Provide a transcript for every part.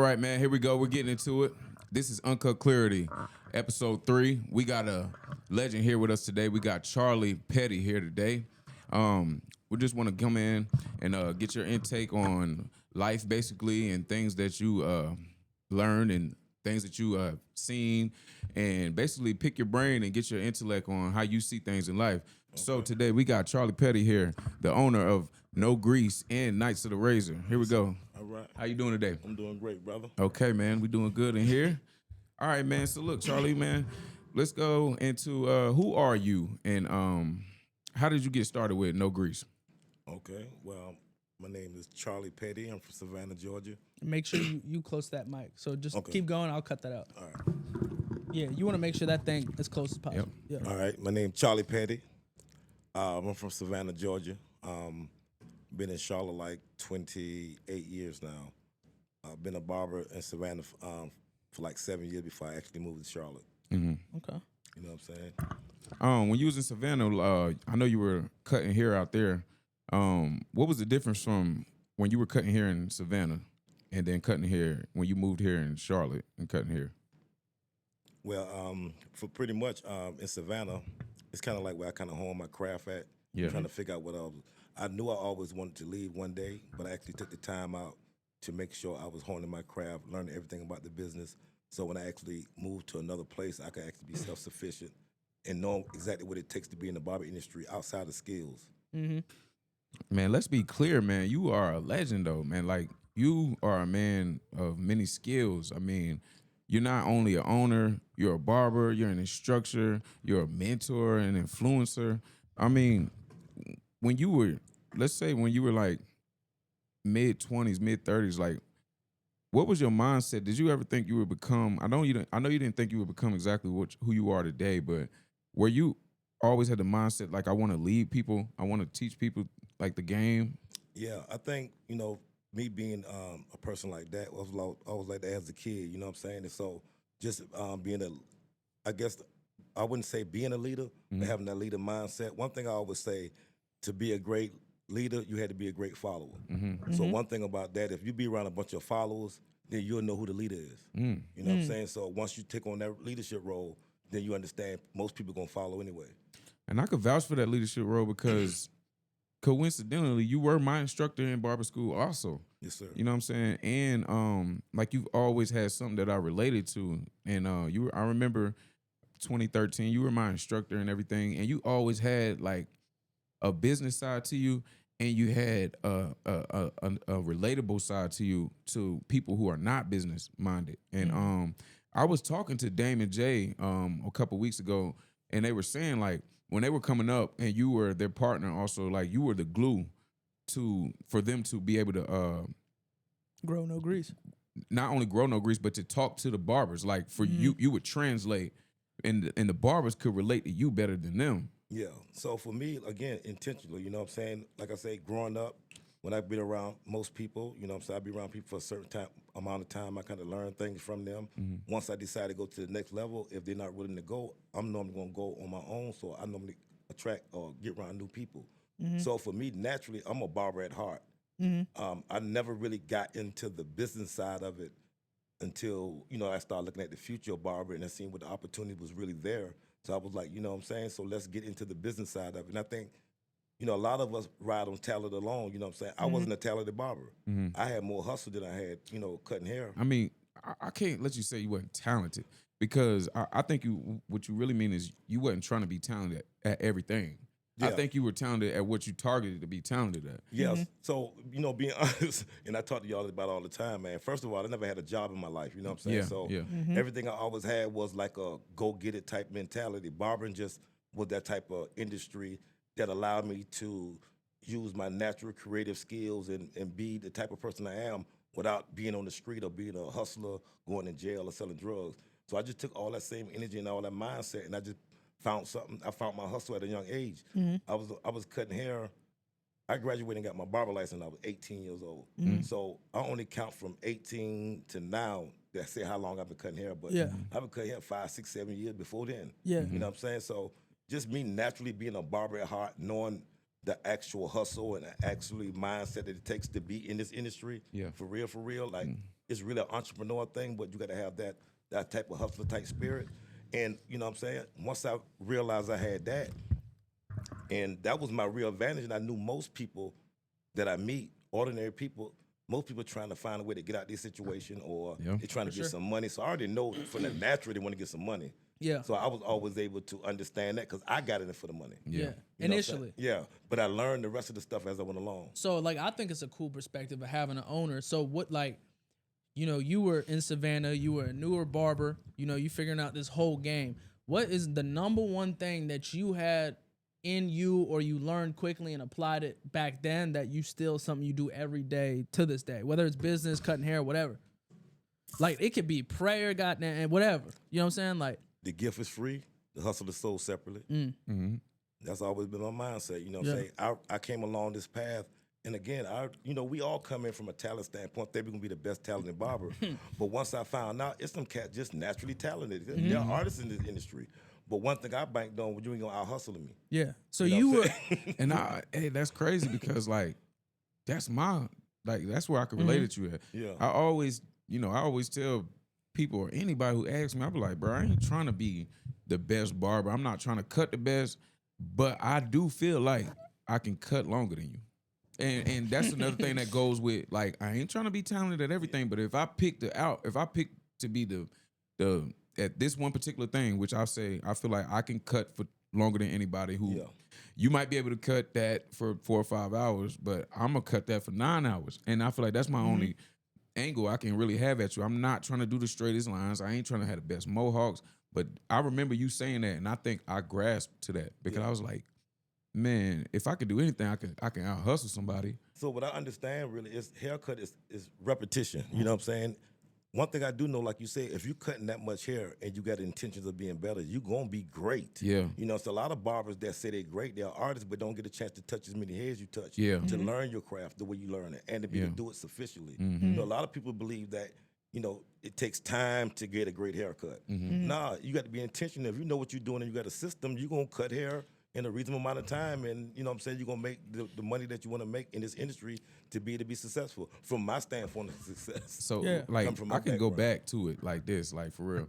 All right, man, here we go. We're getting into it. This is Uncut Clarity, episode 3. We got a legend here with us today. We got Charlie Petty here today. We just want to come in and get your intake on life, basically, and things that you learned and things that you seen, and basically pick your brain and get your intellect on how you see things in life. So today we got Charlie Petty here, the owner of NoGrease and Knights of the Razor. Here we go. All right. How you doing today? I'm doing great, brother. Okay, man, we doing good in here. All right, man. So look, Charlie, man, let's go into who are you and how did you get started with NoGrease? Okay. Well, my name is Charlie Petty. I'm from Savannah, Georgia. Make sure you close that mic. So just keep going. I'll cut that out. All right. Yeah, you want to make sure that thing as close as possible. Yep. Yeah. All right. My name is Charlie Petty. I'm from Savannah, Georgia. Been in Charlotte like 28 years now. I've been a barber in Savannah for like 7 years before I actually moved to Charlotte. Okay. You know what I'm saying? When you was in Savannah, I know you were cutting hair out there. What was the difference from when you were cutting hair in Savannah and then cutting hair when you moved here in Charlotte and cutting hair? Well, for pretty much in Savannah, it's kind of like where I kind of hone my craft at. Yeah. Trying to figure out what I knew I always wanted to leave one day, but I actually took the time out to make sure I was honing my craft, learning everything about the business. So when I actually moved to another place, I could actually be self-sufficient and know exactly what it takes to be in the barber industry outside of skills. Man, let's be clear, man. You are a legend, though, man. Like, you are a man of many skills. I mean, you're not only an owner, you're a barber, you're an instructor, you're a mentor, an influencer. I mean, when you were, let's say when you were like mid-20s, mid-30s, like, what was your mindset? Did you ever think you would become, I know you didn't think you would become exactly who you are today, but were you always had the mindset, like, I want to lead people, I want to teach people, like, the game? Yeah, I think, me being a person like that, I was like that as a kid, you know what I'm saying? And so just being I guess, I wouldn't say being a leader, but having that leader mindset. One thing I always say, to be a great leader, you had to be a great follower. So one thing about that, if you be around a bunch of followers, then you'll know who the leader is. You know what I'm saying? So once you take on that leadership role, then you understand most people gonna follow anyway. And I could vouch for that leadership role because coincidentally, you were my instructor in barber school also. Yes, sir. You know what I'm saying? And like, you've always had something that I related to. And I remember 2013, you were my instructor and everything, and you always had like a business side to you, and you had a relatable side to you to people who are not business minded. And I was talking to Damon J a couple weeks ago, and they were saying, like, when they were coming up and you were their partner also, like, you were the glue for them to be able to Grow NoGrease. not only grow NoGrease, but to talk to the barbers. Like, for you would translate, and the barbers could relate to you better than them. Yeah. So for me, again, intentionally, you know what I'm saying? Like I say, growing up, when I've been around most people, you know what I'm saying? I've been around people for a certain amount of time. I kind of learn things from them. Once I decide to go to the next level, if they're not willing to go, I'm normally going to go on my own. So I normally attract or get around new people. So for me, naturally, I'm a barber at heart. I never really got into the business side of it until, I started looking at the future of barber and I seen what the opportunity was really there. So I was like, you know what I'm saying? So let's get into the business side of it. And I think, a lot of us ride on talent alone, you know what I'm saying? I wasn't a talented barber. I had more hustle than I had, cutting hair. I mean, I can't let you say you weren't talented, because I think what you really mean is you wasn't trying to be talented at everything. Yeah. I think you were talented at what you targeted to be talented at. Yes. So, being honest, and I talk to y'all about it all the time, man. First of all, I never had a job in my life, you know what I'm saying? Yeah, So yeah. everything I always had was like a go-get-it type mentality. Barbering just was that type of industry that allowed me to use my natural creative skills and be the type of person I am without being on the street or being a hustler, going in jail or selling drugs. So I just took all that same energy and all that mindset, and I just found something. I found my hustle at a young age. I was cutting hair. I graduated and got my barber license when I was 18 years old. So I only count from 18 to now. That say how long I've been cutting hair, but I've been cutting hair 5, 6, 7 years before then. Yeah. You know what I'm saying? So just me naturally being a barber at heart, knowing the actual hustle and the actually mindset that it takes to be in this industry, for real, like it's really an entrepreneur thing, but you got to have that type of hustler type spirit. And you know what I'm saying? Once I realized I had that, and that was my real advantage, and I knew most people that I meet, ordinary people, most people trying to find a way to get out of this situation, or Yeah. they're trying to get some money. So I already know from the natural they want to get some money. Yeah. So I was always able to understand that because I got in it for the money. Yeah. You know what I'm Initially. saying? Yeah. But I learned the rest of the stuff as I went along. So like I think it's a cool perspective of having an owner. So what like, you know, you were in Savannah, you were a newer barber, you know, you figuring out this whole game. What is the number one thing that you had in you or you learned quickly and applied it back then that you still something you do every day to this day, whether it's business, cutting hair, whatever? Like it could be prayer, goddamn, and whatever. You know what I'm saying? Like The gift is free. The hustle is sold separately. Mm-hmm. That's always been my mindset. You know what I'm saying? I came along this path. And again, we all come in from a talent standpoint. They're going to be the best talented barber. But once I found out, it's some cats just naturally talented. There are artists in this industry. But one thing I banked on was you ain't going to out-hustling me. yeah. So You know you what were I'm saying? And hey, that's crazy because like that's where I can relate it to you at. Yeah. I always tell people or anybody who asks me, I be like, bro, I ain't trying to be the best barber. I'm not trying to cut the best, but I do feel like I can cut longer than you. And that's another thing that goes with like I ain't trying to be talented at everything, but if I pick to be the at this one particular thing, which I say I feel like I can cut for longer than anybody who you might be able to cut that for 4 or 5 hours, but I'm gonna cut that for 9 hours. And I feel like that's my only angle I can really have at you. I'm not trying to do the straightest lines. I ain't trying to have the best mohawks. But I remember you saying that, and I think I grasped to that because I was like, man, if I could do anything, I can out hustle somebody. So what I understand really is haircut is repetition. You know what I'm saying? One thing I do know, like you said, if you cutting that much hair and you got intentions of being better, you gonna be great. Yeah. You know, it's a lot of barbers that say they're great. They're artists, but don't get a chance to touch as many hairs you touch. Yeah. To learn your craft the way you learn it and to be able to do it sufficiently. You know, a lot of people believe that, you know, it takes time to get a great haircut. Nah, you got to be intentional. If you know what you're doing and you got a system, you're gonna cut hair in a reasonable amount of time, and you know what I'm saying, you're gonna make the money that you want to make in this industry to be successful. From my standpoint of success. So Come from my I can go background. back to it like this, like for real.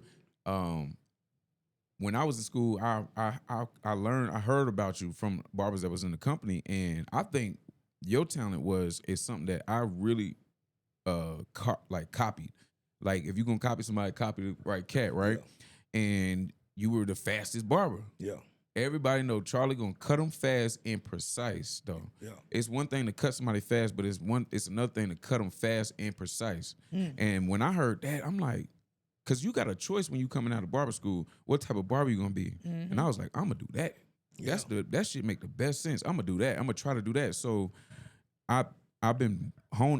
When I was in school, I heard about you from barbers that was in the company, and I think your talent is something that I really copied. Like if you're gonna copy somebody, copy the right cat, right? And you were the fastest barber. Yeah. Everybody know Charlie gonna cut them fast and precise though. Yeah. It's one thing to cut somebody fast, but it's another thing to cut them fast and precise. And when I heard that, I'm like, cause you got a choice when you coming out of barber school, what type of barber you gonna be. And I was like, I'm gonna do that. That shit make the best sense. I'm gonna do that. I'm gonna try to do that. So I've been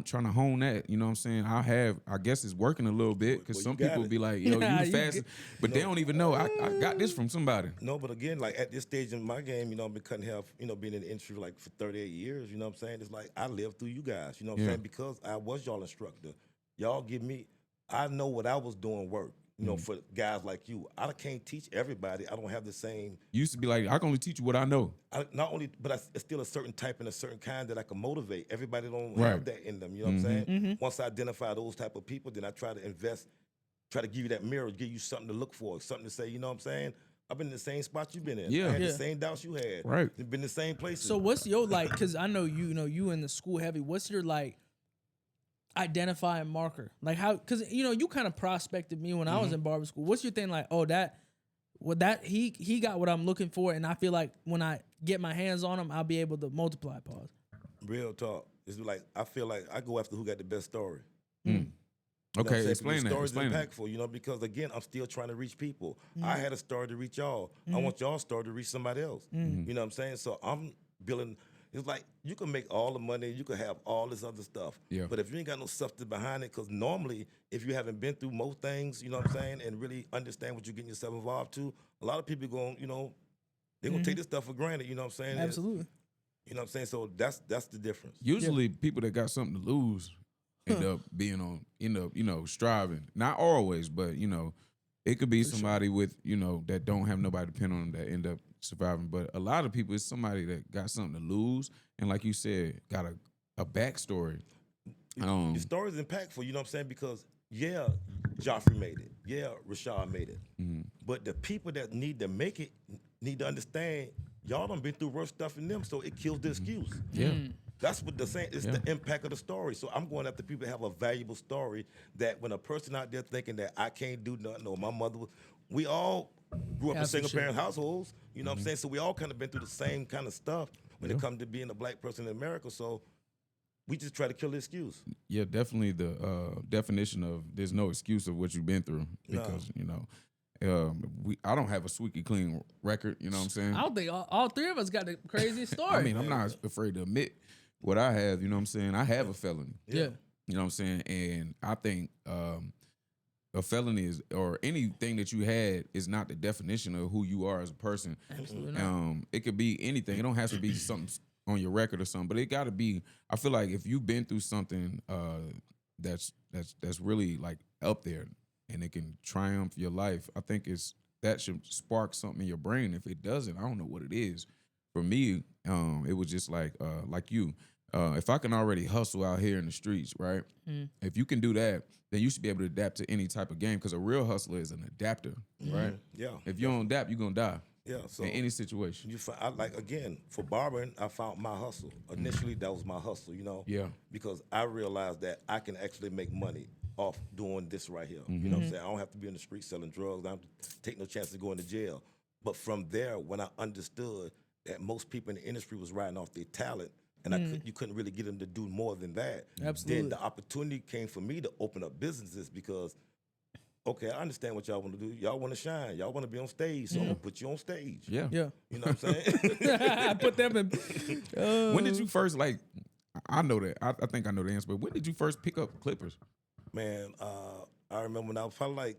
trying to hone that, you know what I'm saying? I guess it's working a little bit because Well, some you got people it. be like, yo, you the fastest, but they don't even know. I got this from somebody. No, but again, like at this stage in my game, you know, I've been cutting hair, you know, being in the industry like for 38 years, you know what I'm saying? It's like I lived through you guys, you know what I'm saying? Because I was y'all instructor. Y'all give me, I know what I was doing work, you know, for guys like you. I can't teach everybody. I don't have the same. You used to be like, I can only teach you what I know. It's still a certain type and a certain kind that I can motivate. Everybody don't Right. have that in them, you know what I'm saying? Once I identify those type of people, then I try to try to give you that mirror, give you something to look for, something to say, you know what I'm saying? I've been in the same spot you've been in. Yeah. I had Yeah. the same doubts you had. Right. Been in the same places. So what's your like? Because I know you in the school heavy. What's your like identifying marker? Like how? Because you kind of prospected me when I was in barber school. What's your thing like? Oh, he got what I'm looking for, and I feel like when I get my hands on him, I'll be able to multiply. Pause. Real talk. It's like I feel like I go after who got the best story. You know what I'm Okay, saying? explain The that. story's Explain that. impactful, you know, because again, I'm still trying to reach people. I had a story to reach y'all. I want y'all story to reach somebody else. You know what I'm saying? So I'm building. It's like you can make all the money, you can have all this other stuff. Yeah. But if you ain't got no substance behind it, because normally if you haven't been through most things, you know what I'm saying, and really understand what you're getting yourself involved to, a lot of people going, they're gonna take this stuff for granted. You know what I'm saying? Absolutely. You know what I'm saying? So that's the difference. Usually people that got something to lose end up striving. Not always, but it could be somebody with, that don't have nobody to depend on them that end up surviving. But a lot of people, it's somebody that got something to lose, and like you said, got a backstory. Your story is impactful, you know what I'm saying? Because yeah, Joffrey made it. Yeah, Rashad made it. Mm-hmm. But the people that need to make it need to understand y'all done been through worse stuff than them, so it kills the excuse. Yeah. That's what the saying. It's the impact of the story. So I'm going after people that have a valuable story. That when a person out there thinking that I can't do nothing, or my mother, we all grew up in Have some single shit. parent households. You know what I'm saying? So we all kind of been through the same kind of stuff when it comes to being a black person in America. So we just try to kill the excuse. Yeah, definitely the definition of there's no excuse of what you've been through because I don't have a squeaky clean record. You know what I'm saying? I don't think all three of us got the craziest story. I mean, I'm not afraid to admit what I have. You know what I'm saying? I have a felony. yeah. You know what I'm saying? And I think a felony is, or anything that you had is not the definition of who you are as a person. Absolutely not. It could be anything. It don't have to be something on your record or something, but it got to be. I feel like if you've been through something that's really like up there, and it can triumph your life, I think that should spark something in your brain. If it doesn't, I don't know what it is. For me, it was just like you. If I can already hustle out here in the streets, right? If you can do that, then you should be able to adapt to any type of game. Because a real hustler is an adapter, right? Yeah. If you don't adapt, you're gonna die Yeah. So in any situation. I like, again, for barbering, I found my hustle. Initially, that was my hustle, Yeah. because I realized that I can actually make money off doing this right here. You know what I'm saying? I don't have to be in the street selling drugs. I don't have to take no chances of going to jail. But from there, when I understood that most people in the industry was riding off their talent, and you couldn't really get them to do more than that. Absolutely. Then the opportunity came for me to open up businesses because, okay, I understand what y'all want to do. Y'all want to shine. Y'all want to be on stage, so I'm going to put you on stage. Yeah. Yeah. You know what I'm saying? I put them in. When did you first I know that. I think I know the answer, but when did you first pick up clippers? Man, I remember when I was probably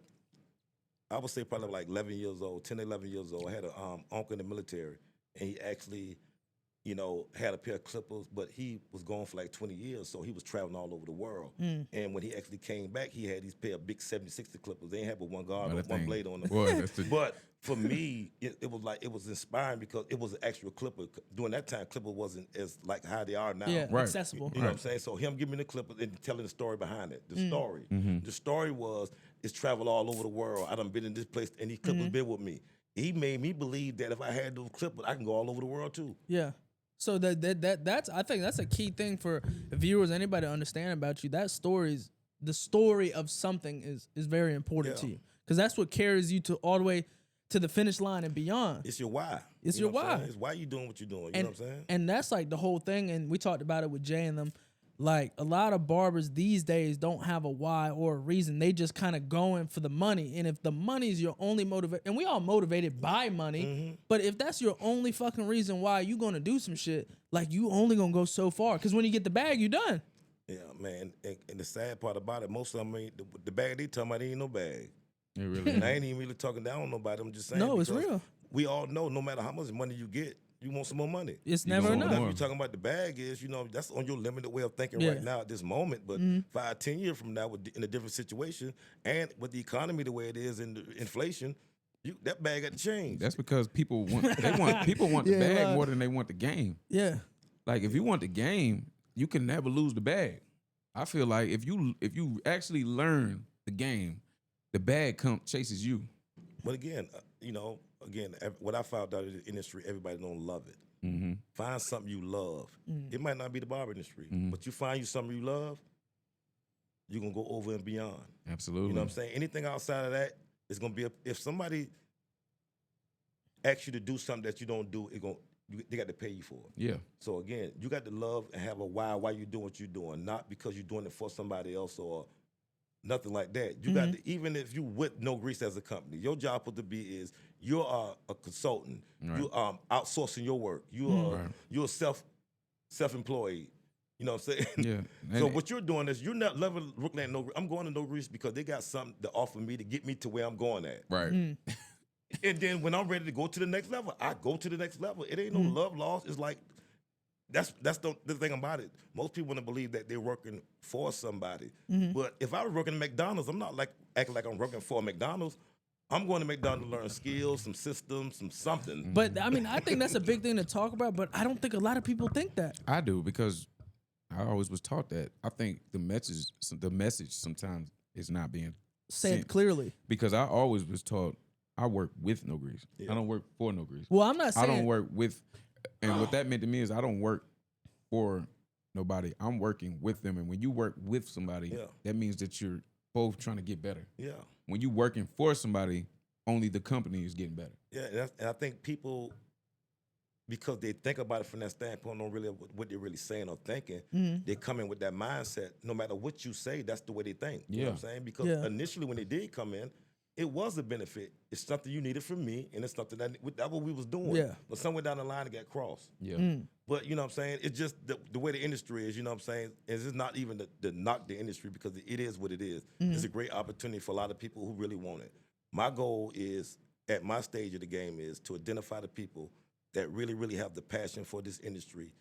I would say probably like 11 years old, 10, 11 years old. I had an uncle in the military, and he actually, had a pair of clippers, but he was gone for like 20 years, so he was traveling all over the world. And when he actually came back, he had these pair of big 70-60 clippers. They ain't have but one guard or one blade on them. Boy, that's the, But for me, it was inspiring because it was an actual clipper. During that time, clipper wasn't as like how they are now. Yeah, Right. accessible. You know what I'm saying? So him giving me the clipper and telling the story behind it. The story. The story was it's traveled all over the world. I done been in this place and these clippers been with me. He made me believe that if I had those clippers, I can go all over the world too. Yeah. So that's I think that's a key thing for viewers, anybody to understand about you. The story of something is very important to you, because that's what carries you to all the way to the finish line and beyond. It's your why. It's You your know what I'm why. saying? It's why you doing what you're doing. You know what I'm saying? And that's like the whole thing. And we talked about it with Jay and them. Like a lot of barbers these days don't have a why or a reason. They just kind of going for the money. And if the money is your only motivation, and we all motivated by money, but if that's your only fucking reason why you gonna do some shit, like you only gonna go so far. Because when you get the bag, you done. Yeah, man. And the sad part about it, most of them ain't the bag they talking about ain't no bag. it really And I ain't even really talking down on nobody. I'm just saying. No, it's because real. We all know no matter how much money you get, you want some more money. It's You never gonna enough. want Whatever more. you're talking about the bag is, that's on your limited way of thinking Yeah. right now at this moment. But 5, 10 years from now, in a different situation, and with the economy the way it is and the inflation, that bag got to change. That's because people want the Yeah, bag right. more than they want the game. Yeah. Like if you want the game, you can never lose the bag. I feel like if you actually learn the game, the bag chases you. But again, what I found out in the industry, everybody don't love it. Find something you love. It might not be the barber industry, but you find you something you love, you're gonna go over and beyond. Absolutely. You know what I'm saying? Anything outside of that is gonna be if somebody asks you to do something that you don't do, they got to pay you for it. Yeah. So again, you got to love and have a why you doing what you're doing, not because you're doing it for somebody else or nothing like that. You got to, even if you with NoGrease as a company, your job supposed to be is you're a consultant. Right. You outsourcing your work. You're self-employed. You know what I'm saying? Yeah. So what you're doing is you're not loving looking at NoGrease. I'm going to NoGrease because they got something to offer me to get me to where I'm going at. Right. And then when I'm ready to go to the next level, I go to the next level. It ain't no love lost. It's like that's the thing about it. Most people want to believe that they're working for somebody. But if I was working at McDonald's, I'm not like acting like I'm working for McDonald's. I'm going to McDonald's to learn skills, some systems, something. But I mean, I think that's a big thing to talk about, but I don't think a lot of people think that. I do, because I always was taught that. I think the message sometimes is not being Said sent. clearly. Because I always was taught I work with NoGrease. Yeah. I don't work for NoGrease. Well, I'm not I saying don't work with, and what that meant to me is I don't work for nobody. I'm working with them. And when you work with somebody, Yeah. that means that you're both trying to get better. Yeah. When you working for somebody, only the company is getting better. Yeah, and I think people, because they think about it from that standpoint, don't really what they're really saying or thinking. They come in with that mindset. No matter what you say, that's the way they think. You know what I'm saying? Because initially, when they did come in, it was a benefit. It's something you needed from me, and it's something that's what we was doing. Yeah. But somewhere down the line, it got crossed. Yeah. But you know what I'm saying? It's just the way the industry is, you know what I'm saying? It's just not even to knock the industry because it is what it is. It's a great opportunity for a lot of people who really want it. My goal is, at my stage of the game, is to identify the people that really, really have the passion for this industry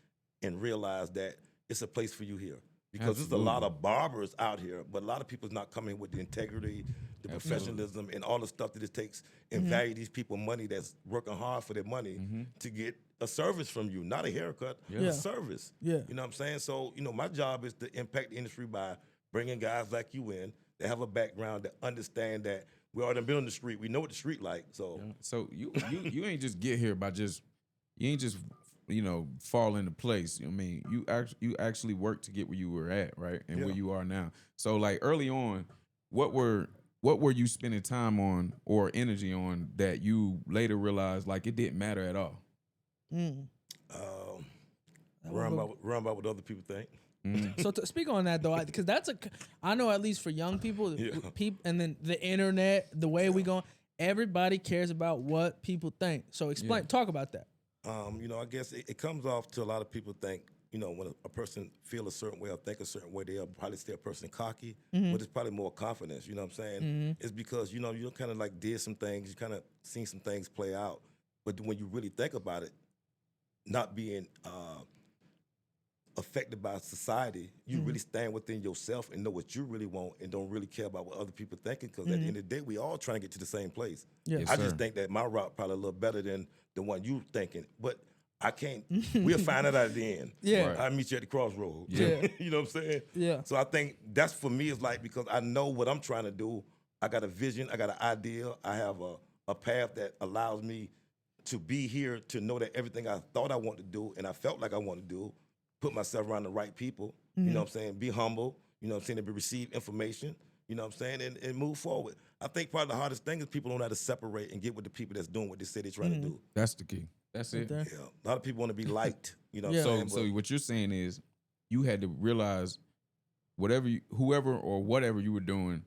and realize that it's a place for you here. Because there's a lot of barbers out here, but a lot of people's not coming with the integrity, the professionalism, and all the stuff that it takes, and value these people money that's working hard for their money to get a service from you, not a haircut, a service. Yeah. You know what I'm saying? So, my job is to impact the industry by bringing guys like you in that have a background that understand that we already been on the street. We know what the street like. So, So you ain't just get here by you ain't just fall into place. I mean, you actually worked to get where you were at, right, and where you are now. So like early on, what were you spending time on or energy on that you later realized like it didn't matter at all? run about what other people think. So to speak on that though, because I know at least for young people, people, and then the internet, the way we go, everybody cares about what people think. So talk about that. I guess it comes off to a lot of people think, when a person feel a certain way or think a certain way, they'll probably say a person cocky, but it's probably more confidence. You know what I'm saying? It's because, you kind of like did some things, you kind of seen some things play out. But when you really think about it, not being affected by society, you really stand within yourself and know what you really want and don't really care about what other people thinking, because at the end of the day, we all trying to get to the same place. Yeah. Yes, I sir. just think that my route probably a little better than the one you thinking, but I can't. We'll find it out at the end. Yeah. Right. I'll meet you at the crossroads. Yeah. You know what I'm saying? Yeah. So I think that's for me is like, because I know what I'm trying to do. I got a vision. I got an idea. I have a path that allows me to be here, to know that everything I thought I wanted to do and I felt like I wanted to do, put myself around the right people. You know what I'm saying? Be humble. You know what I'm saying? To receive information. You know what I'm saying? And move forward. I think probably the hardest thing is people don't know how to separate and get with the people that's doing what they say they're trying to do. That's the key. That's it. There. Yeah, a lot of people want to be liked. You know what Yeah. I'm saying? So what you're saying is you had to realize whoever or whatever you were doing,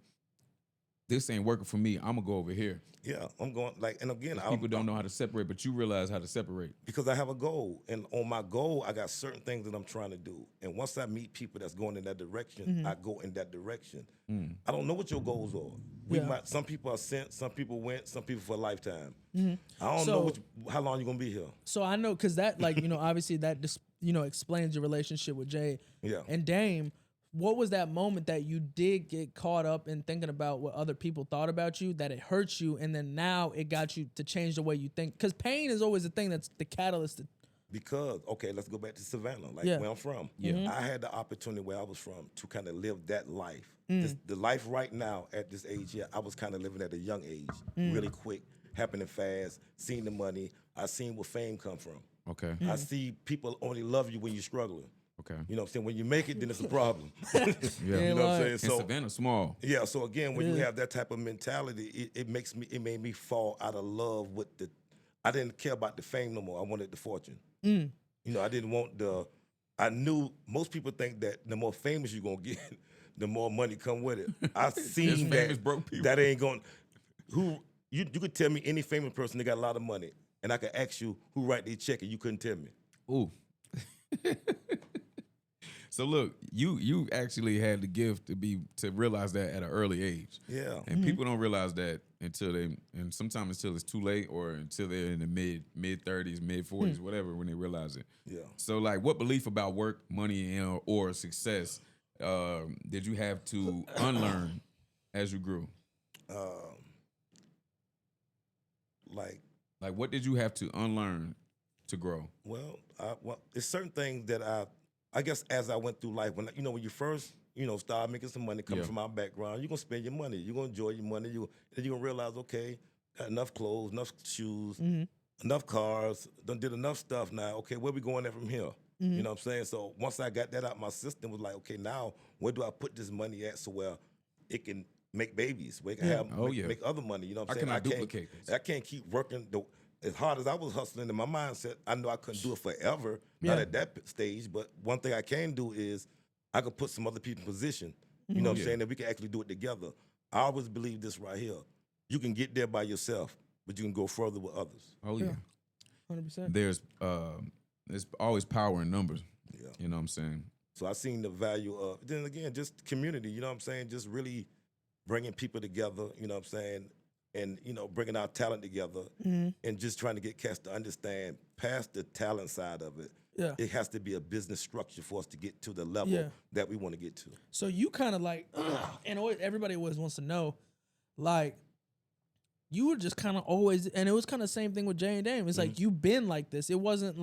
this ain't working for me. I'm gonna go over here. Yeah, I'm going and again, People don't know how to separate, but you realize how to separate. because I have a goal, and on my goal, I got certain things that I'm trying to do. And once I meet people that's going in that direction, I go in that direction. I don't know what your goals are. Some people are sent, some people went, some people for a lifetime. I don't know how long you're gonna be here. So I know, because that, obviously that just, explains your relationship with Jay and Dame. What was that moment that you did get caught up in thinking about what other people thought about you, that it hurt you, and then now it got you to change the way you think? Because pain is always the thing that's the catalyst. Because, okay, let's go back to Savannah, where I'm from. I had the opportunity where I was from to kind of live that life. The life right now at this age here, I was kind of living at a young age, really quick, happening fast, seeing the money. I seen where fame come from. Okay. I see people only love you when you're struggling. Okay. You know what I'm saying? When you make it, then it's a problem. Yeah. You know what I'm saying? And So Savannah small. yeah, so again, when you have that type of mentality, it made me fall out of love with I didn't care about the fame no more. I wanted the fortune. I didn't want I knew most people think that the more famous you're gonna get, the more money come with it. I seen famous broke people. that ain't going. You could tell me any famous person that got a lot of money, and I could ask you who write their check, and you couldn't tell me. Ooh. So look, you actually had the gift to realize that at an early age. Yeah. And people don't realize that and sometimes until it's too late or until they're in the mid 30s, mid 40s, whatever, when they realize it. Yeah. So like, what belief about work, money, or success did you have to unlearn as you grew? Like what did you have to unlearn to grow? Well, it's certain things that I guess as I went through life, when you first start making some money coming Yeah. from our background. You're gonna spend your money. You're gonna enjoy your money. Then you're gonna realize, okay, got enough clothes, enough shoes, enough cars, done did enough stuff now. Okay, where we going at from here? You know what I'm saying? So once I got that out my system, was like, okay, now where do I put this money at so where it can make babies, where it can have make other money. You know what I'm saying? cannot duplicate this. I can't keep working as hard as I was hustling in my mindset. I know I couldn't do it forever, not at that stage. But one thing I can do is I can put some other people in position. You know what I'm saying? That we can actually do it together. I always believe this right here. You can get there by yourself, but you can go further with others. Oh yeah. 100%. There's always power in numbers. Yeah. You know what I'm saying? So I seen the value of, then again, just community, you know what I'm saying? Just really bringing people together, you know what I'm saying? And, bringing our talent together and just trying to get cats to understand past the talent side of it. Yeah. It has to be a business structure for us to get to the level that we want to get to. So you kind of like, and everybody always wants to know, like, you were just kind of always, and it was kind of the same thing with Jay and Dame. It's like, you've been like this. It wasn't,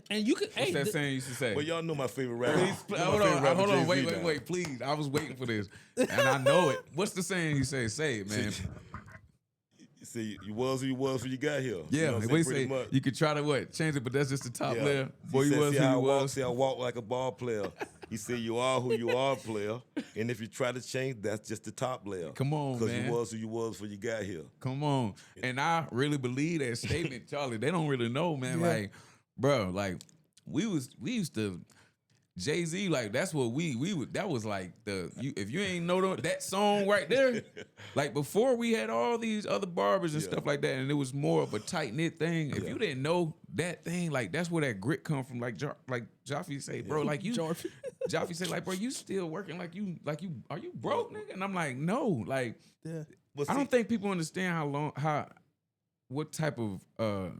and you could, What's that saying you used to say? Well, y'all know my favorite rapper. Hold on, wait, please. I was waiting for this, and I know it. What's the saying you say? Say it, man. You see, you was who you was when you got here. Yeah, you know what you pretty say? much. You could try to change it, but that's just the top Yeah. layer. Boy, He you said, was see who how you I walk, was. see, I walk like a ball player. He said, you are who you are, player. And if you try to change, that's just the top layer. Come on, Because man. you was who you was when you got here. Come on. And I really believe that statement, Charlie. They don't really know, man. Yeah. Like, bro, like we used to Jay-Z, like that's what we would, that was like if you ain't know that song right there, like before we had all these other barbers and stuff like that, and it was more of a tight-knit thing. If you didn't know that thing, like that's where that grit come from. Like Jaffe say, bro, like you Jaffe say, like, bro, you still working like you are you broke, nigga? And I'm like, no, like I don't think people understand what type of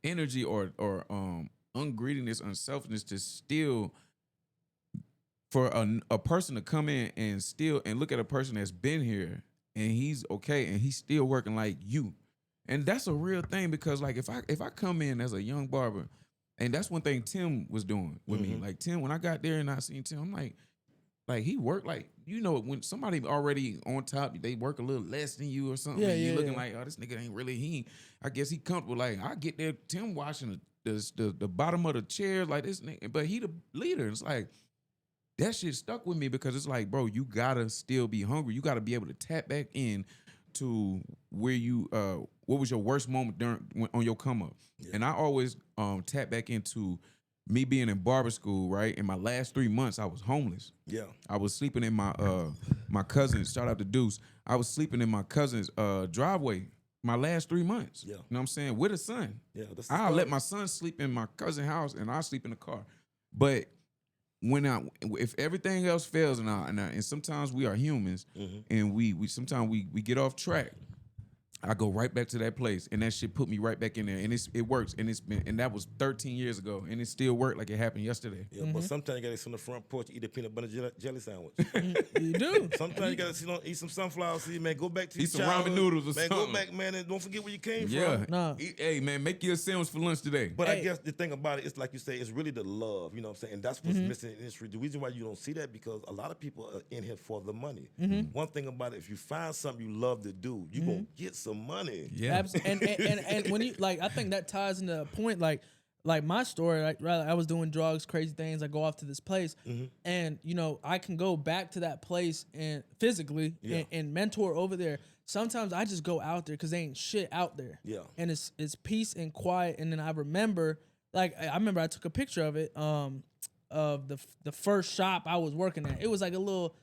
energy or ungreediness, unselfishness to steal for a person to come in and steal and look at a person that's been here and he's okay and he's still working like you. And that's a real thing because like if I come in as a young barber, and that's one thing Tim was doing with me. Like Tim, when I got there and I seen Tim, I'm like he worked like, when somebody already on top, they work a little less than you or something. Yeah, and you yeah, looking yeah. like, oh, this nigga ain't really, I guess he comfortable. Like I get there, Tim washing the bottom of the chair like this nigga, but he the leader. It's like that shit stuck with me because it's like, bro, you gotta still be hungry. You gotta be able to tap back in to where you what was your worst moment on your come up. Yeah. And I always tap back into me being in barber school, right? In my last 3 months, I was homeless. Yeah. I was sleeping in my my cousin's, shout out to Deuce. I was sleeping in my cousin's driveway my last 3 months. Yeah. You know what I'm saying? With a son. Yeah. I let my son sleep in my cousin's house and I sleep in the car. But if everything else fails and sometimes we are humans and we sometimes we get off track, I go right back to that place and that shit put me right back in there and it works and that was 13 years ago and it still worked like it happened yesterday. Yeah, but sometimes you gotta sit on the front porch, eat a peanut butter jelly sandwich. You do. Sometimes you gotta eat some sunflower seeds, man. Go back to eat some ramen noodles or man, something. go back, man, and don't forget where you came from. No. Hey, man, make you a sandwich for lunch today. But I guess the thing about it is, like you say, it's really the love. You know what I'm saying? And that's what's missing in the industry. The reason why you don't see that because a lot of people are in here for the money. One thing about it, if you find something you love to do, you gonna get some money. Yeah. And when you like, I think that ties into a point like my story. Like, I was doing drugs, crazy things. I go off to this place, and I can go back to that place and physically and mentor over there. Sometimes I just go out there because there ain't shit out there. Yeah, and it's peace and quiet. And then I remember, I took a picture of it, of the first shop I was working at. It was like a little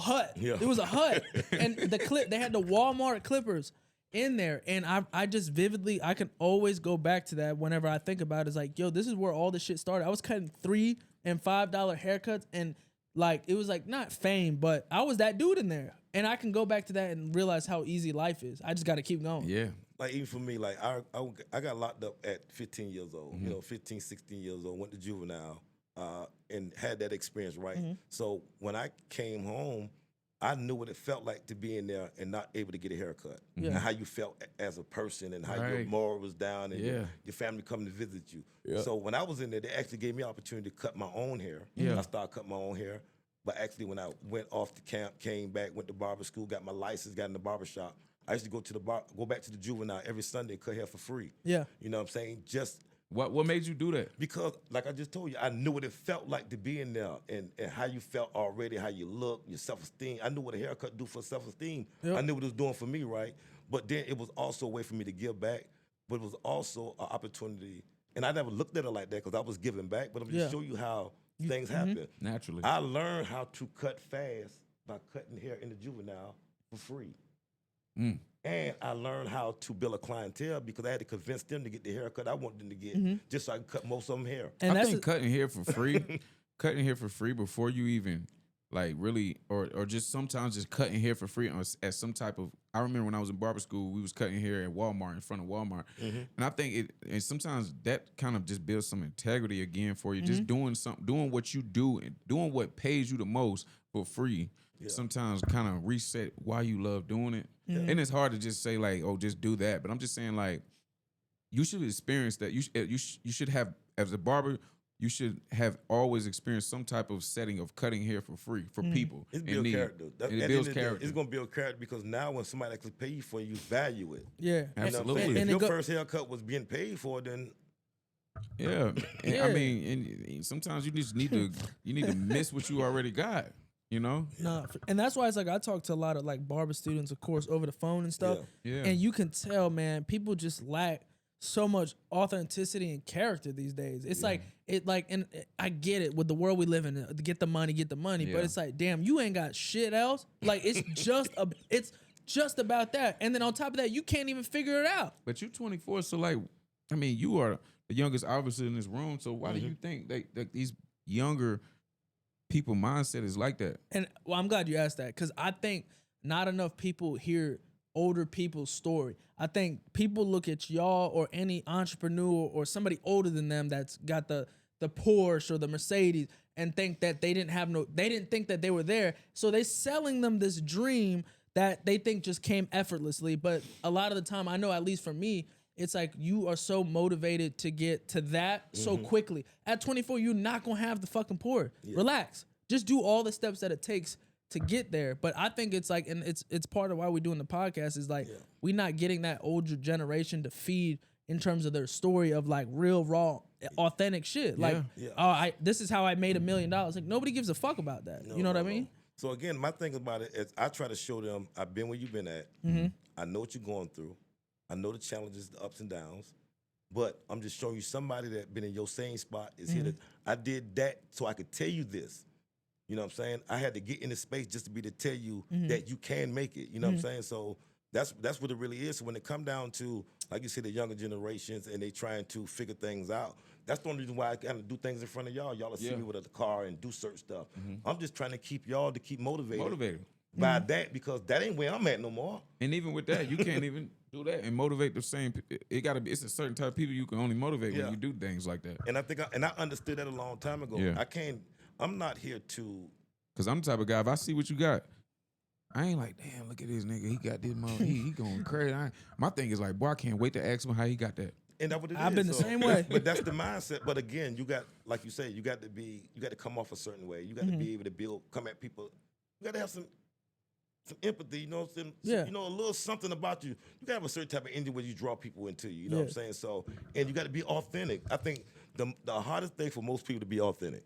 hut. Yeah. It was a hut, and they had the Walmart clippers in there, and I just vividly, I can always go back to that whenever I think about it. It's like, yo, this is where all the shit started. I was cutting $3 and $5 haircuts, and like it was like not fame, but I was that dude in there, and I can go back to that and realize how easy life is. I just got to keep going. Yeah. Like even for me, like I got locked up at 15 years old, 15, 16 years old, went to juvenile, and had that experience, right? So when I came home, I knew what it felt like to be in there and not able to get a haircut. Yeah. And how you felt as a person and how your Right. moral was down and Yeah. your family coming to visit you. Yeah. So when I was in there, they actually gave me an opportunity to cut my own hair. Yeah. I started cutting my own hair. But actually, when I went off the camp, came back, went to barber school, got my license, got in the barbershop, I used to go back to the juvenile every Sunday and cut hair for free. Yeah. You know what I'm saying? Just What made you do that? because, like I just told you, I knew what it felt like to be in there and how you felt already, how you look, your self-esteem. I knew what a haircut do for self-esteem. Yep. I knew what it was doing for me, right? But then it was also a way for me to give back, but it was also an opportunity. And I never looked at it like that because I was giving back, but I'm just Yeah. showing you how things happen. Naturally. I learned how to cut fast by cutting hair in the juvenile for free. Mm. And I learned how to build a clientele because I had to convince them to get the haircut I wanted them to get, just so I could cut most of them hair. And I that's think cutting hair for free, cutting hair for free before you even like really, or just sometimes just cutting hair for free as some type of. I remember when I was in barber school, we was cutting hair at Walmart, in front of Walmart, and I think and sometimes that kind of just builds some integrity again for you. Just doing what you do, and doing what pays you the most for free. Sometimes kind of reset why you love doing it, and it's hard to just say like, oh, just do that. But I'm just saying like, you should experience that. You should have, as a barber, you should have always experienced some type of setting of cutting hair for free for people. It's in build need. character. And At it the builds end of the day, character. It's gonna build character because now when somebody actually pay you for it, you value it. yeah. You know what I'm Absolutely. saying? If And your it go- first haircut was being paid for, then Yeah. And Yeah. I mean, and sometimes you just need to miss what you already got. You know? Nah, and that's why it's like I talk to a lot of like barber students, of course, over the phone and stuff. Yeah. And you can tell, man, people just lack so much authenticity and character these days. It's like and I get it with the world we live in, to get the money, but Yeah. it's like, damn, you ain't got shit else. Like it's just about that. And then on top of that, you can't even figure it out. But you're 24, so like, I mean, you are the youngest obviously in this room. So why do you think that these younger people mindset is like that? And well, I'm glad you asked that because I think not enough people hear older people's story. I think people look at y'all or any entrepreneur or somebody older than them that's got the Porsche or the Mercedes and think that they didn't think that they were there. So they selling them this dream that they think just came effortlessly. But a lot of the time, I know at least for me, it's like you are so motivated to get to that so quickly. At 24, you're not gonna have the fucking Porsche. Relax. Just do all the steps that it takes to get there. But I think it's like, and it's part of why we're doing the podcast is like we're not getting that older generation to feed in terms of their story of like real, raw, authentic shit. Like, oh, this is how I made $1 million. Like nobody gives a fuck about that. You know what I mean? So again, my thing about it is I try to show them I've been where you've been at. I know what you're going through. I know the challenges, the ups and downs. But I'm just showing you somebody that been in your same spot is here. I did that so I could tell you this. You know what I'm saying? I had to get in the space just to be to tell you that you can make it. You know what I'm saying? So that's what it really is. So when it come down to, like you said, the younger generations and they trying to figure things out, that's the only reason why I kind of do things in front of y'all. Y'all will see me with a car and do certain stuff. I'm just trying to keep y'all to keep motivated. By that, because that ain't where I'm at no more. And even with that, you can't even do that and motivate the same. It gotta be. It's a certain type of people you can only motivate when you do things like that. And I think I understood that a long time ago. Yeah. I'm not here to. Cause I'm the type of guy. If I see what you got, I ain't like, damn, look at this nigga. He got this mother. He going crazy. My thing is like, boy, I can't wait to ask him how he got that. And that's what it I've is. been the same way. But that's the mindset. But again, you got, like you say, you got to come off a certain way. You got to be able to come at people. You got to have some empathy, you know, a little something about you. You got to have a certain type of energy where you draw people into you. You know what I'm saying? So, and you got to be authentic. I think the hardest thing for most people to be authentic.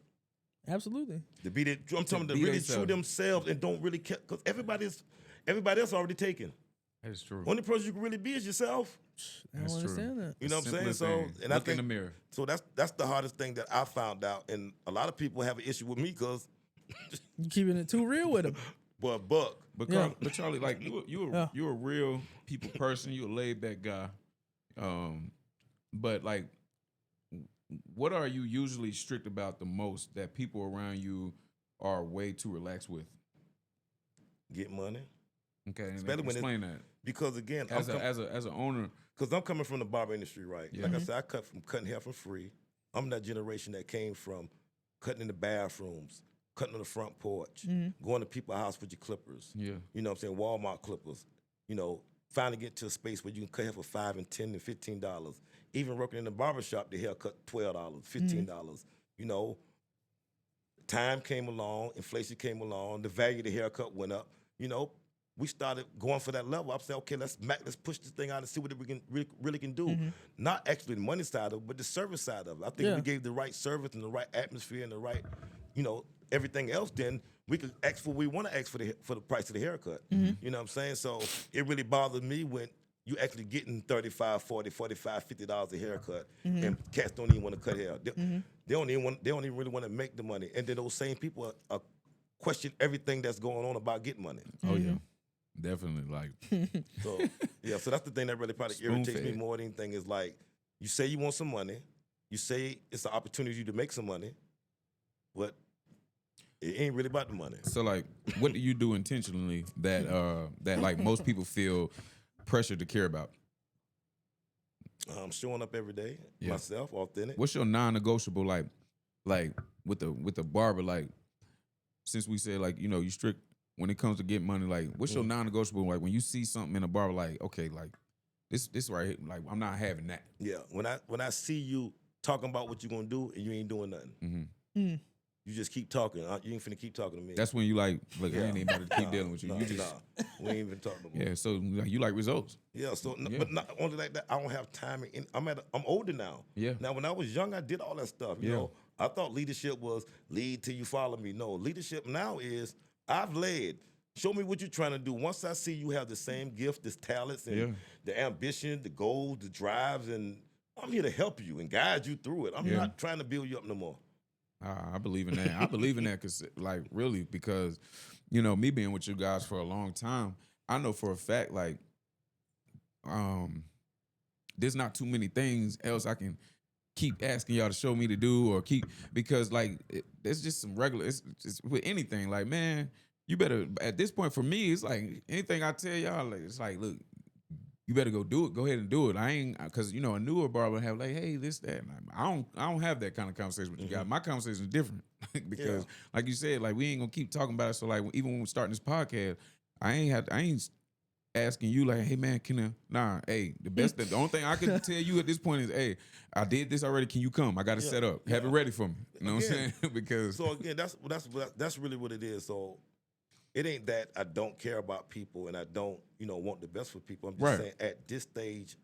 Absolutely. To be I'm talking to really true themselves and don't really care because everybody else already taken. That is true. Only person you can really be is yourself. I don't understand that. You know what I'm saying? Simplest So, thing. and Look I think in the mirror. So that's the hardest thing that I found out, and a lot of people have an issue with me because You keeping it too real with them. but buck. But but Charlie, like you're a real people person. You're a laid back guy. But like, what are you usually strict about the most that people around you are way too relaxed with? Get money. Okay, and Especially when explain that. Because again, As an owner, because I'm coming from the barber industry, right? Yeah. Like I said, I cut from cutting hair for free. I'm that generation that came from cutting in the bathrooms, cutting on the front porch, going to people's house with your clippers. Yeah. You know what I'm saying? Walmart clippers. You know, finally get to a space where you can cut hair for $5 and $10 and $15. Even working in the barbershop, the haircut $12, $15. You know, time came along, inflation came along, the value of the haircut went up. You know, we started going for that level. I said, okay, let's push this thing out and see what we can really can do. Not actually the money side of it, but the service side of it. I think we gave the right service and the right atmosphere and the right, you know, everything else. Then we could ask for what we want to ask for the price of the haircut. You know what I'm saying? So it really bothered me when you actually getting $35, $40, $45, $50 a haircut, and cats don't even want to cut hair. They don't even really want to make the money. And then those same people are question everything that's going on about getting money. Oh yeah, definitely. Like, So yeah, so that's the thing that really probably irritates me more than anything is like, you say you want some money, you say it's an opportunity to make some money, but it ain't really about the money. so like, what do you do intentionally that like most people feel pressure to care about? I'm showing up every day, myself, authentic. What's your non-negotiable like with the barber, like, since we said, like, you know, you strict when it comes to getting money, like, what's your non-negotiable, like, when you see something in a barber, like, okay, like this right here, like, I'm not having that. Yeah, when I see you talking about what you're gonna do and you ain't doing nothing, you just keep talking. You ain't finna keep talking to me. That's when you like, look, I ain't even about to keep dealing with you. Nah, You just we ain't even talking no more. yeah. So like, you like results. Yeah, so but not only like that, I don't have time. I'm older now. Yeah. Now when I was young, I did all that stuff. You know, I thought leadership was lead till you follow me. No, leadership now is I've led. Show me what you're trying to do. Once I see you have the same gift, this talents, and the ambition, the goals, the drives, and I'm here to help you and guide you through it. I'm not trying to build you up no more. I believe in that. I believe in that because, like, really, because, you know, me being with you guys for a long time, I know for a fact, like, there's not too many things else I can keep asking y'all to show me to do or keep, because, like, there's just some regular, it's with anything, like, man, you better, at this point for me, it's like anything I tell y'all, like, it's like, look, you better go do it. Go ahead and do it. I ain't, because, you know, a newer barber have like, hey, this, that. I don't have that kind of conversation with you guys. My conversation is different because, like you said, like, we ain't gonna keep talking about it. So like, even when we're starting this podcast, I ain't asking you like, hey man, hey, the only thing I can tell you at this point is, hey, I did this already. Can you come? I got it set up. Have it ready for me. You know what I'm saying? Because so again, that's really what it is. So it ain't that I don't care about people and I don't, you know, want the best for people. I'm just saying at this stage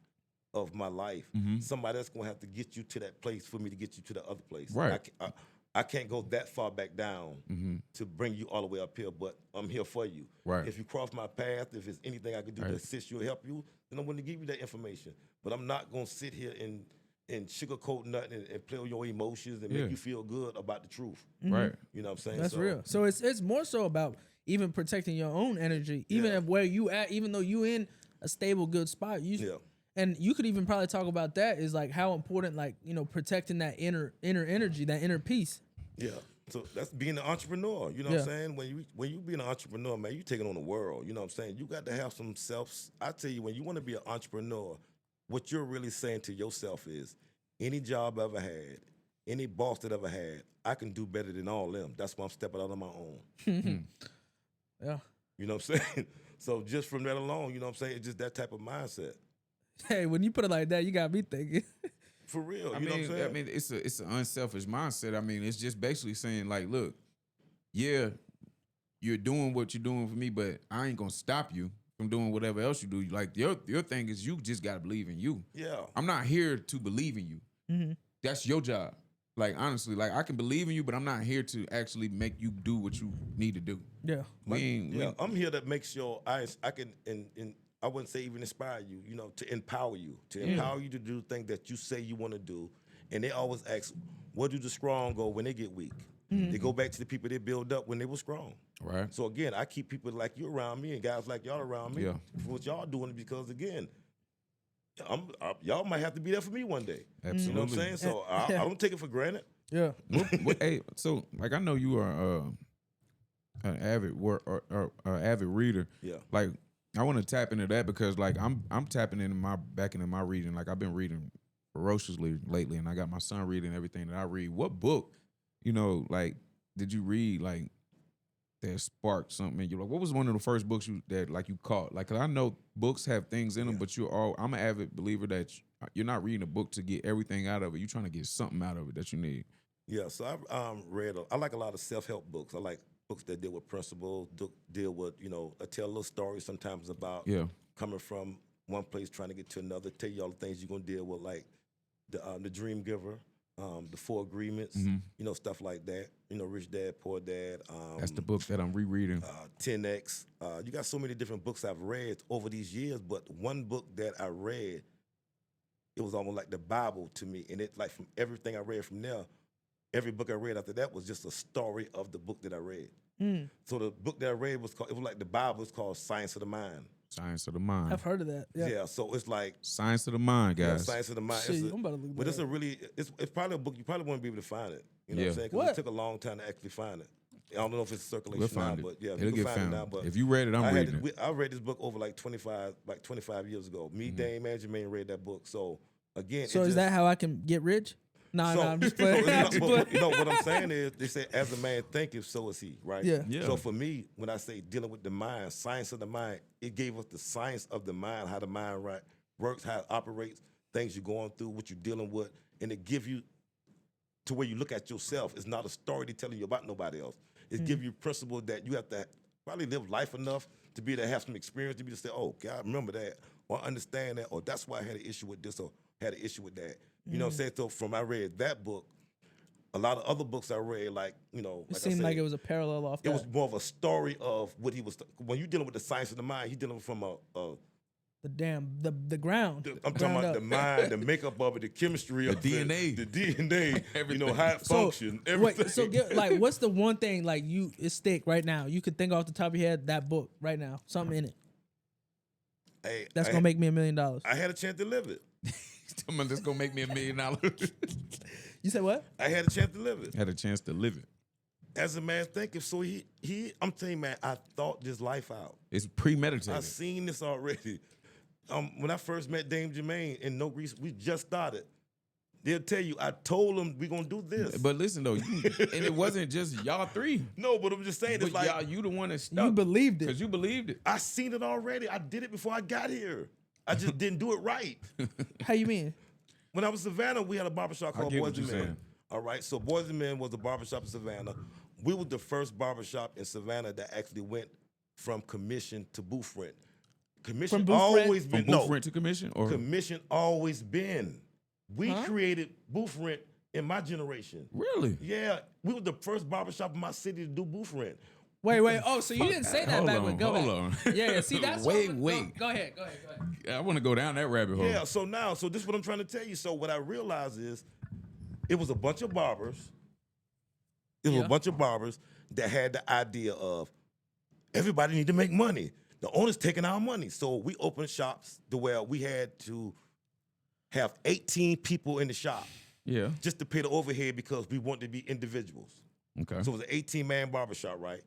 of my life, somebody else gonna have to get you to that place for me to get you to the other place. Right. I can't go that far back down to bring you all the way up here, but I'm here for you. Right. If you cross my path, if there's anything I can do to assist you or help you, then I'm going to give you that information. But I'm not going to sit here and sugarcoat nothing and play with your emotions and make you feel good about the truth. Right. You know what I'm saying? That's real. So it's more so about even protecting your own energy, even if where you at, even though you in a stable, good spot. And you could even probably talk about that is like how important, like, you know, protecting that inner energy, that inner peace. Yeah. So that's being an entrepreneur. You know what I'm saying? When you be an entrepreneur, man, you taking on the world. You know what I'm saying? You got to have some I tell you, when you want to be an entrepreneur, what you're really saying to yourself is, any job I ever had, any boss that I ever had, I can do better than all them. That's why I'm stepping out on my own. Yeah. You know what I'm saying? So just from that alone, you know what I'm saying? It's just that type of mindset. Hey, when you put it like that, you got me thinking. For real, I you know what I'm saying? mean, it's an unselfish mindset. I mean, it's just basically saying like, look, yeah, you're doing what you're doing for me, but I ain't gonna stop you from doing whatever else you do. Like your thing is you just gotta believe in you. Yeah. I'm not here to believe in you. That's your job. Like honestly, like I can believe in you, but I'm not here to actually make you do what you need to do. Yeah. I'm here to make sure I can I wouldn't say even inspire you, you know, to empower you to do things that you say you want to do. And they always ask, where do the strong go when they get weak? They go back to the people they build up when they were strong. Right. So again, I keep people like you around me and guys like y'all around me for what y'all doing, because again, y'all might have to be there for me one day. Absolutely. You know what I'm saying? So I don't take it for granted. Yeah. Hey, so like I know you are an avid reader. Yeah. Like I want to tap into that because like I'm tapping into my reading. Like I've been reading ferociously lately, and I got my son reading everything that I read. What book, you know, like did you read like that sparked something in you? Like, what was one of the first books you caught? Like, 'cause I know books have things in them, but I'm an avid believer that you're not reading a book to get everything out of it. You're trying to get something out of it that you need. Yeah, so I've I like a lot of self-help books. I like books that deal with principles, deal with, I tell a little stories sometimes about Yeah. coming from one place trying to get to another, tell you all the things you're going to deal with, like the Dream Giver, the Four Agreements, stuff like that. Rich Dad, Poor Dad. That's the book that I'm rereading. 10X. You got so many different books I've read over these years, but one book that I read, it was almost like the Bible to me. And it, like, from everything I read from there, every book I read after that was just a story of the book that I read. So the book that I read it was like the Bible. It's called Science of the Mind. Science of the Mind. I've heard of that. Yeah, so it's like Science of the Mind, yeah, guys. Science of the Mind. Shit, I'm about to look But that it's a really, it's probably a book you probably won't be able to find it. You know what I'm saying? 'Cause What? it took a long time to actually find it. I don't know if it's circulation We'll now, find it. but yeah, It'll you can get find found. it now. But If you read it, I'm reading it. I read this book over like 25 years ago. Me, Dame, and Jermaine read that book. So again, So is that how I can get rich? No, So, I'm just playing. I'm just playing. what I'm saying is, they say, as a man thinketh, so is he, right? Yeah. Yeah. So for me, when I say dealing with the mind, science of the mind, it gave us the science of the mind, how the mind works, how it operates, things you're going through, what you're dealing with, and it give you to where you look at yourself. It's not a story to telling you about nobody else. It give you principles that you have to probably live life enough to be able to have some experience to be to say, oh, God, I remember that, or understand that, or that's why I had an issue with this, or had an issue with that. You know what I'm saying? So from I read that book, a lot of other books I read, like, It like seemed I said, like it was a parallel off it that. was more of a story of what he was. When you're dealing with the science of the mind, you're dealing from the ground. I'm talking Ground about up. the mind, the makeup of it, the chemistry of DNA. it, the DNA, Everything. how it functions, everything. Wait, so what's the one thing like it's stick right now? You could think off the top of your head that book right now, something in it Hey, that's gonna make me $1 million. I had a chance to live it. Someone that's gonna make me $1 million. You said what? I had a chance to live it. Had a chance to live it. As a man thinking, so I'm telling you, man, I thought this life out. It's premeditated. I seen this already. When I first met Dame Jermaine in NoGrease, we just started. They'll tell you, I told them we gonna do this. But listen though, and it wasn't just y'all three. No, but I'm just saying, But it's like y'all, you the one that stuck. You believed it. because you believed it. I seen it already. I did it before I got here. I just didn't do it right. How you mean? When I was in Savannah, we had a barbershop called get Boys what and you're Men. saying. All right, so Boys and Men was a barbershop in Savannah. We were the first barbershop in Savannah that actually went from commission to booth rent. Commission From booth rent? always From been booth rent to commission, or commission always been. We created booth rent in my generation. really? Yeah, we were the first barbershop in my city to do booth rent. Wait. Oh, so you didn't say that Hold back on, when go hold back. on. Yeah. See, that's Wait, what, wait. Go ahead. I want to go down that rabbit hole. Yeah, so this is what I'm trying to tell you. So what I realized is it was a bunch of barbers. It was Yeah. a bunch of barbers that had the idea of everybody need to make money. The owner's taking our money. So we opened shops to where we had to have 18 people in the shop Yeah. just to pay the overhead because we wanted to be individuals. Okay. So it was an 18-man barbershop, right?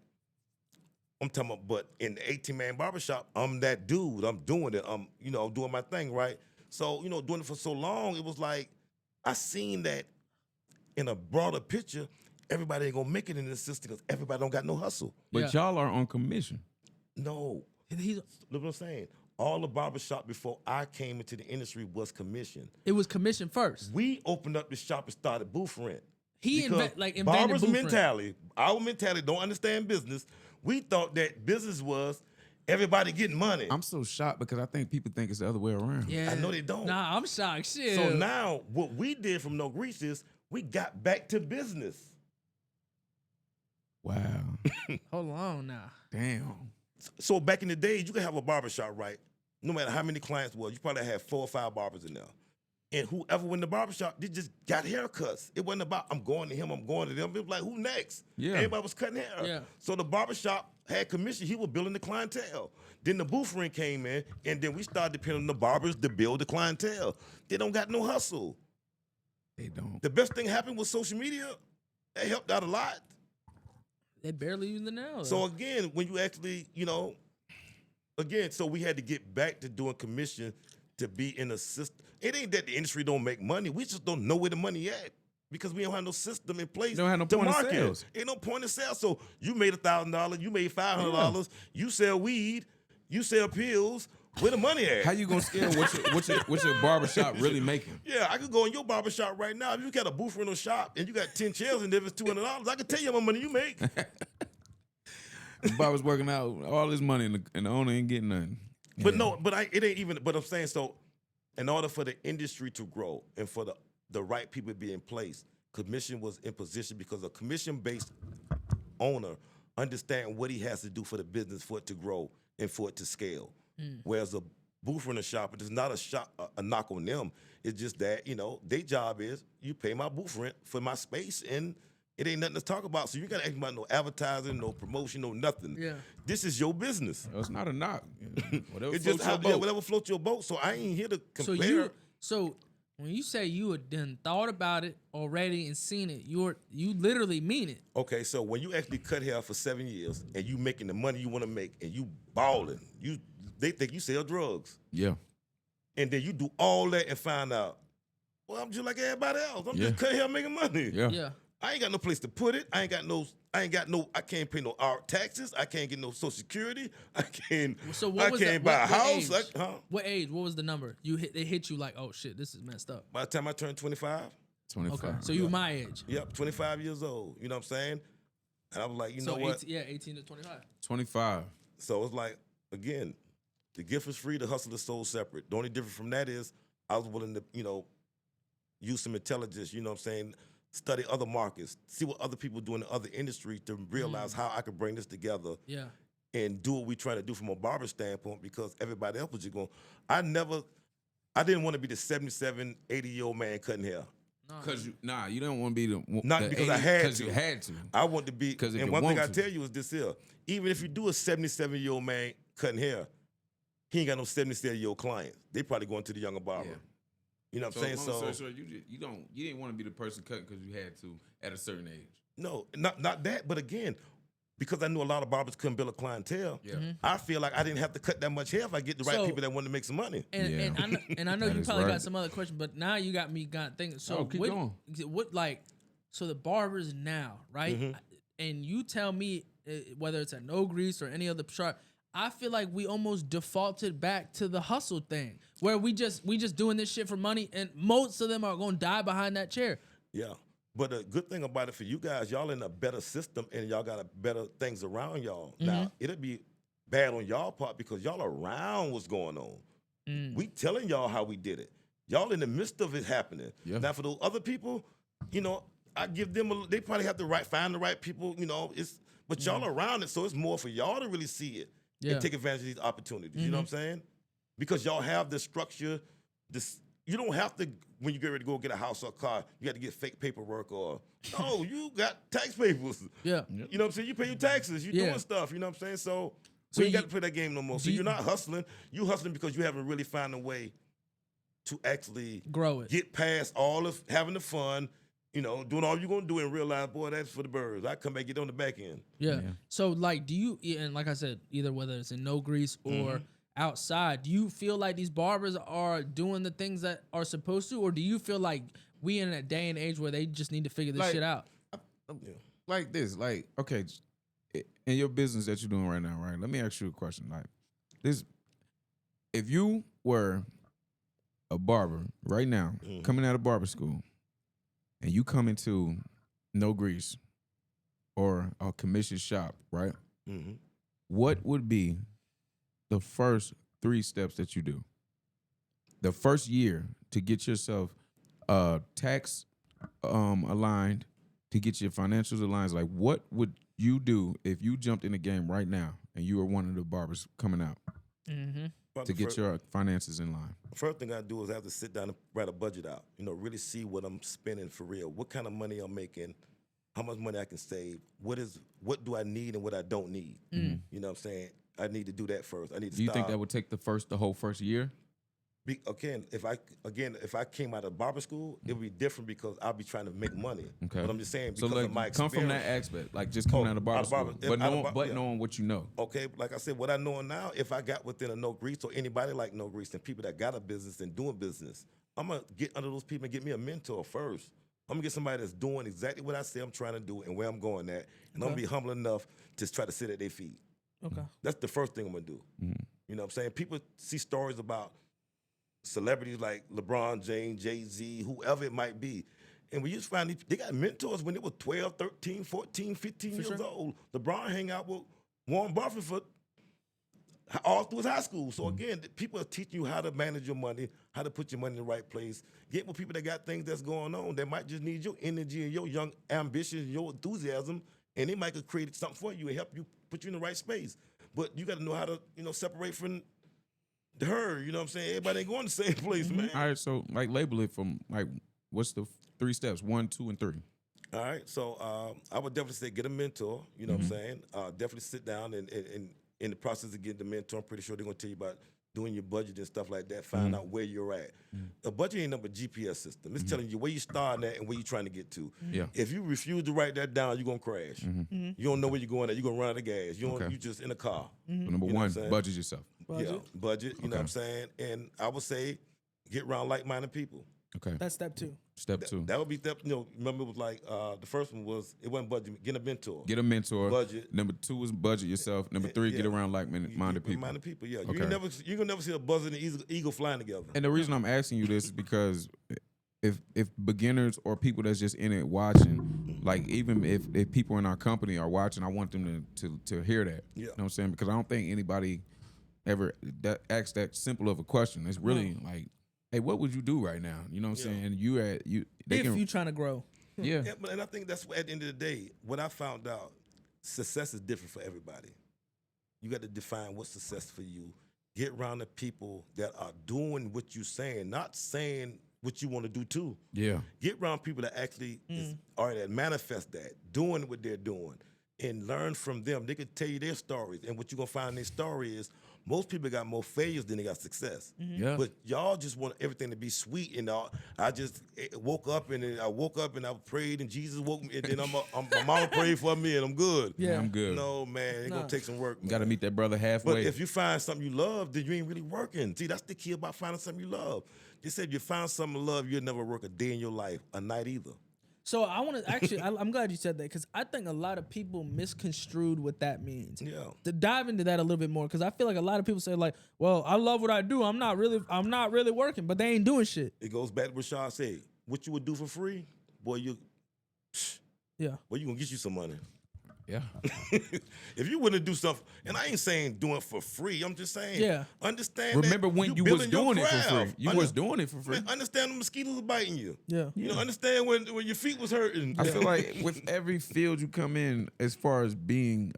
I'm talking about, but in the 18-man barbershop, I'm that dude. I'm doing it. I'm doing my thing, right? So, doing it for so long, it was like I seen that in a broader picture, everybody ain't gonna make it in this system because everybody don't got no hustle. But y'all are on commission. No. He's, Look what I'm saying. All the barbershop before I came into the industry was commission. it was commission first. We opened up the shop and started booth rent. He Because invented barbers' booth rent. mentality, our mentality, don't understand business. We thought that business was everybody getting money. I'm so shocked because I think people think it's the other way around. Yeah. I know they don't. Nah, I'm shocked. Shit. So now what we did from NoGrease is we got back to business. Wow. Hold on now. Damn. So back in the days, you could have a barbershop, right? No matter how many clients was, you probably had 4 or 5 barbers in there. And whoever went in the barbershop, they just got haircuts. It wasn't about, I'm going to him, I'm going to them. It was like, who next? Yeah. Everybody was cutting hair. Yeah. So the barbershop had commission. He was building the clientele. Then the booth rent came in, and then we started depending on the barbers to build the clientele. They don't got no hustle. They don't. The best thing happened with social media. That helped out a lot. They barely use the nail. So again, when you actually, so we had to get back to doing commission to be in a system. It ain't that the industry don't make money. We just don't know where the money at because we don't have no system in place don't have no to point of market. sales. Ain't no point of sale. So you made $1,000, you made $500, you sell weed, you sell pills. Where the money at? How you gonna scale what your barbershop really making? Yeah, I could go in your barbershop right now. If you got a booth rental shop and you got 10 chairs and if it's $200, I can tell you how much money you make. The barber's working out all his money and the owner ain't getting nothing. But no, it ain't even. But I'm saying, so in order for the industry to grow and for the right people to be in place, commission was in position because a commission-based owner understand what he has to do for the business for it to grow and for it to scale. Whereas a booth rental shop, it is not a knock on them. It's just that, their job is you pay my booth rent for my space and it ain't nothing to talk about. So you got to ask about no advertising, no promotion, no nothing. Yeah. This is your business. It's not a knock. Whatever It's floats just your boat. whatever floats your boat. So I ain't here to So compare. so when you say you had done thought about it already and seen it, you literally mean it. Okay, so when you actually cut hair for 7 years and you making the money you want to make and you balling, they think you sell drugs. Yeah. And then you do all that and find out, well, I'm just like everybody else. I'm just cutting hair making money. Yeah. Yeah. I ain't got no place to put it. I can't pay no taxes. I can't get no Social Security. I can't buy a house. What age? What was the number? They hit you like, oh shit, this is messed up. By the time I turned 25, 25. Okay. So you my age. yep, 25 years old. You know what I'm saying? And I was like, you know what? 18 to 25. 25. So it's like, again, the gift is free, the hustle is sold separate. The only difference from that is I was willing to, use some intelligence, you know what I'm saying, study other markets, see what other people do in the other industries to realize how I could bring this together Yeah. and do what we try to do from a barber standpoint because everybody else was just going, I didn't want to be the 77, 80-year-old man cutting hair. Cause you don't want to be the Not the because I 80 had cause to. you had to. I want to be, Because if and you one thing I want to. tell you is this here, even if you do a 77-year-old man cutting hair, he ain't got no 77-year-old clients. They probably going to the younger barber. Yeah. You know what I'm saying? So you didn't want to be the person cutting because you had to at a certain age. no, not that, but again, because I knew a lot of barbers couldn't build a clientele, Yeah. I feel like I didn't have to cut that much hair if I get the right So- people that want to make some money. And I know That you is probably right. got some other questions, but now you got me thinking. So keep what, going. So the barbers now, right? Mm-hmm. And you tell me whether it's at NoGrease or any other shop. I feel like we almost defaulted back to the hustle thing, where we just doing this shit for money, and most of them are gonna die behind that chair. Yeah. But the good thing about it for you guys, y'all in a better system and y'all got a better things around y'all. Now, it'll be bad on y'all part because y'all around what's going on. We telling y'all how we did it. Y'all in the midst of it happening. Yeah. Now, for those other people, I give them they probably have to find the right people, but y'all around it, so it's more for y'all to really see it Yeah. and take advantage of these opportunities. You know what I'm saying? Because y'all have the structure, you don't have to, when you get ready to go get a house or a car, you got to get fake paperwork or, no, you got tax papers. Yeah. You know what I'm saying? You pay your taxes. You Yeah. doing stuff. You know what I'm saying? So So we ain't you- got to play that game no more. So do you- you're not hustling. You hustling because you haven't really found a way to actually Grow it. get past all of having the fun, doing all you're going to do and realize, boy, that's for the birds. I come back, get on the back end. Yeah. So like, do you, and like I said, either whether it's in NoGrease or outside, do you feel like these barbers are doing the things that are supposed to, or do you feel like we in a day and age where they just need to figure this shit out? Like this, like, okay, in your business that you're doing right now, right? Let me ask you a question. Like this, if you were a barber right now, coming out of barber school, and you come into NoGrease or a commission shop, right? What would be the first 3 steps that you do? The first year to get yourself tax aligned, to get your financials aligned. Like, what would you do if you jumped in the game right now and you were one of the barbers coming out But to the get first, your finances in line? first thing I do is I have to sit down and write a budget out. Really see what I'm spending for real. What kind of money I'm making, how much money I can save, what do I need and what I don't need. You know what I'm saying? I need to do that first. I need to Do you think start. that would take the whole first year? If I came out of barber school, it would be different because I'll be trying to make money. Okay. But I'm just saying So because like, of my come experience. from that aspect, like just coming out of barber school, but knowing what you know. Okay, like I said, what I know now, if I got within a NoGrease or anybody like NoGrease and people that got a business and doing business, I'm gonna get under those people and get me a mentor first. I'm gonna get somebody that's doing exactly what I say I'm trying to do and where I'm going at, and I'm gonna be humble enough to try to sit at their feet. Okay. That's the first thing I'm gonna do. You know what I'm saying? People see stories about celebrities like LeBron James, Jay-Z, whoever it might be. And when you find they got mentors when they were 12, 13, 14, 15 years old. LeBron hang out with Warren Buffett for all through his high school. So again, people are teaching you how to manage your money, how to put your money in the right place. Get with people that got things that's going on that might just need your energy and your young ambition, your enthusiasm, and they might have created something for you and help you put you in the right space. But you got to know how to, separate from the herd. You know what I'm saying? Everybody ain't going the same place, man. All right, so like label it from like what's the 3 steps? 1, 2, and 3. All right, so I would definitely say get a mentor. You know what I'm saying? Definitely sit down and in the process of getting the mentor, I'm pretty sure they're gonna tell you about doing your budget and stuff like that. Find out where you're at. A budget ain't nothing but GPS system. It's telling you where you starting at and where you're trying to get to. Yeah. If you refuse to write that down, you're gonna crash. You don't know where you're going at. You're gonna run out of gas. You just in a car. So number You know what 1, I'm saying? budget yourself. Yeah, budget. You know what I'm saying? And I would say get around like-minded people. Okay. That's step 2. Step 2. That would be step. Remember it was like the first one was it wasn't budget. Get a mentor. Get a mentor. Budget. Number 2 is budget yourself. Number 3, get around like-minded people. Minded people, yeah. Okay. You're gonna never see a buzzard and an eagle flying together. And the reason I'm asking you this is because if beginners or people that's just in it watching, like even if people in our company are watching, I want them to hear that. Yeah. You know what I'm saying? Because I don't think anybody ever asks that simple of a question. It's really like, hey, what would you do right now? You know what I'm saying? And If you trying to grow. yeah. And I think that's what, at the end of the day, what I found out, success is different for everybody. You got to define what's success for you. Get around the people that are doing what you're saying, not saying what you want to do too. Yeah. Get around people that actually are that manifest that, doing what they're doing, and learn from them. They could tell you their stories, and what you're gonna find in their story is most people got more failures than they got success. Yeah. But y'all just want everything to be sweet, and I just woke up and I prayed and Jesus woke me, and then my mama prayed for me and I'm good. Yeah. I'm good. No, man, it's gonna take some work. You got to man. meet that brother But halfway. if you find something you love, then you ain't really working. See, that's the key about finding something you love. They said if you find something you love, you'll never work a day in your life, a night either. So I want to actually, I'm glad you said that because I think a lot of people misconstrued what that means. Yeah. To dive into that a little bit more, because I feel like a lot of people say like, "Well, I love what I do. I'm not really working," but they ain't doing shit. It goes back to what Rashad said. What you would do for free, boy, you gonna get you some money. yeah. If you wouldn't do stuff, and I ain't saying do it for free. I'm just saying, understand. Remember that when you was building your doing it for free. craft. You was doing it for free. Man, understand the mosquitoes are biting you. Yeah. You know, understand when your feet was hurting. I feel like with every field you come in, as far as being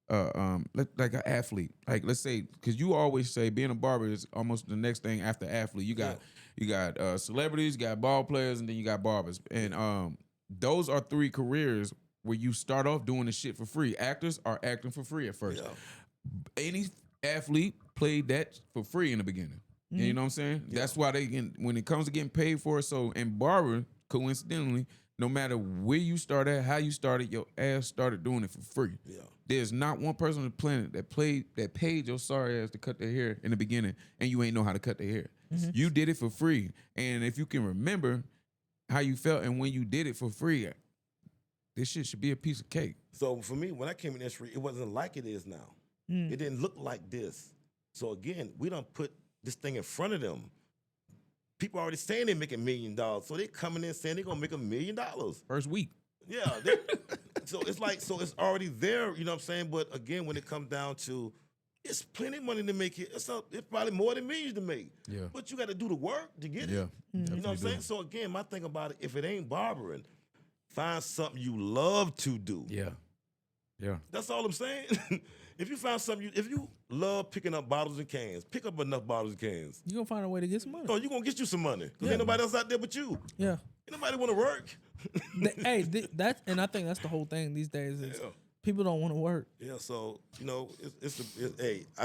like an athlete, like let's say, because you always say being a barber is almost the next thing after athlete. You got celebrities, you got ball players, and then you got barbers, and those are 3 careers where you start off doing the shit for free. Actors are acting for free at first. Yeah. Any athlete played that for free in the beginning. You know what I'm saying? That's why when it comes to getting paid for it. So in barber, coincidentally, no matter where you started, how you started, your ass started doing it for free. Yeah. There's not one person on the planet that paid your sorry ass to cut their hair in the beginning, and you ain't know how to cut their hair. You did it for free, and if you can remember how you felt and when you did it for free, this shit should be a piece of cake. So for me, when I came in the industry, it wasn't like it is now. It didn't look like this. So again, we don't put this thing in front of them. People already saying they're making $1 million, so they coming in saying they're gonna make $1 million. First week. Yeah. So it's already there, you know what I'm saying? But again, when it comes down to, it's plenty of money to make it. It's probably more than millions to make. Yeah. But you got to do the work to get Yeah. it. You know what I'm saying? So again, my thing about it, if it ain't barbering, find something you love to do. Yeah. Yeah. That's all I'm saying. If you find something, if you love picking up bottles and cans, pick up enough bottles and cans. You gonna find a way to get some money. Oh, you gonna get you some money. Because ain't nobody else out there but you. Yeah. Ain't nobody want to work. And I think that's the whole thing these days is Yeah. people don't want to work. Yeah, so, it's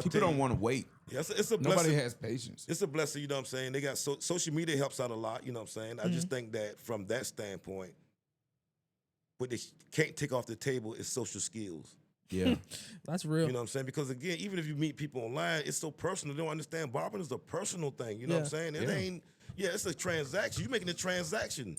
People don't want to wait. Yeah, it's a blessing. Nobody has patience. It's a blessing, you know what I'm saying? They got social media helps out a lot, you know what I'm saying? I just think that from that standpoint, what they can't take off the table is social skills. Yeah. That's real. You know what I'm saying? Because again, even if you meet people online, it's so personal. They don't understand barbering is a personal thing. You know what I'm saying? It Yeah. ain't. Yeah, it's a transaction. You making a transaction.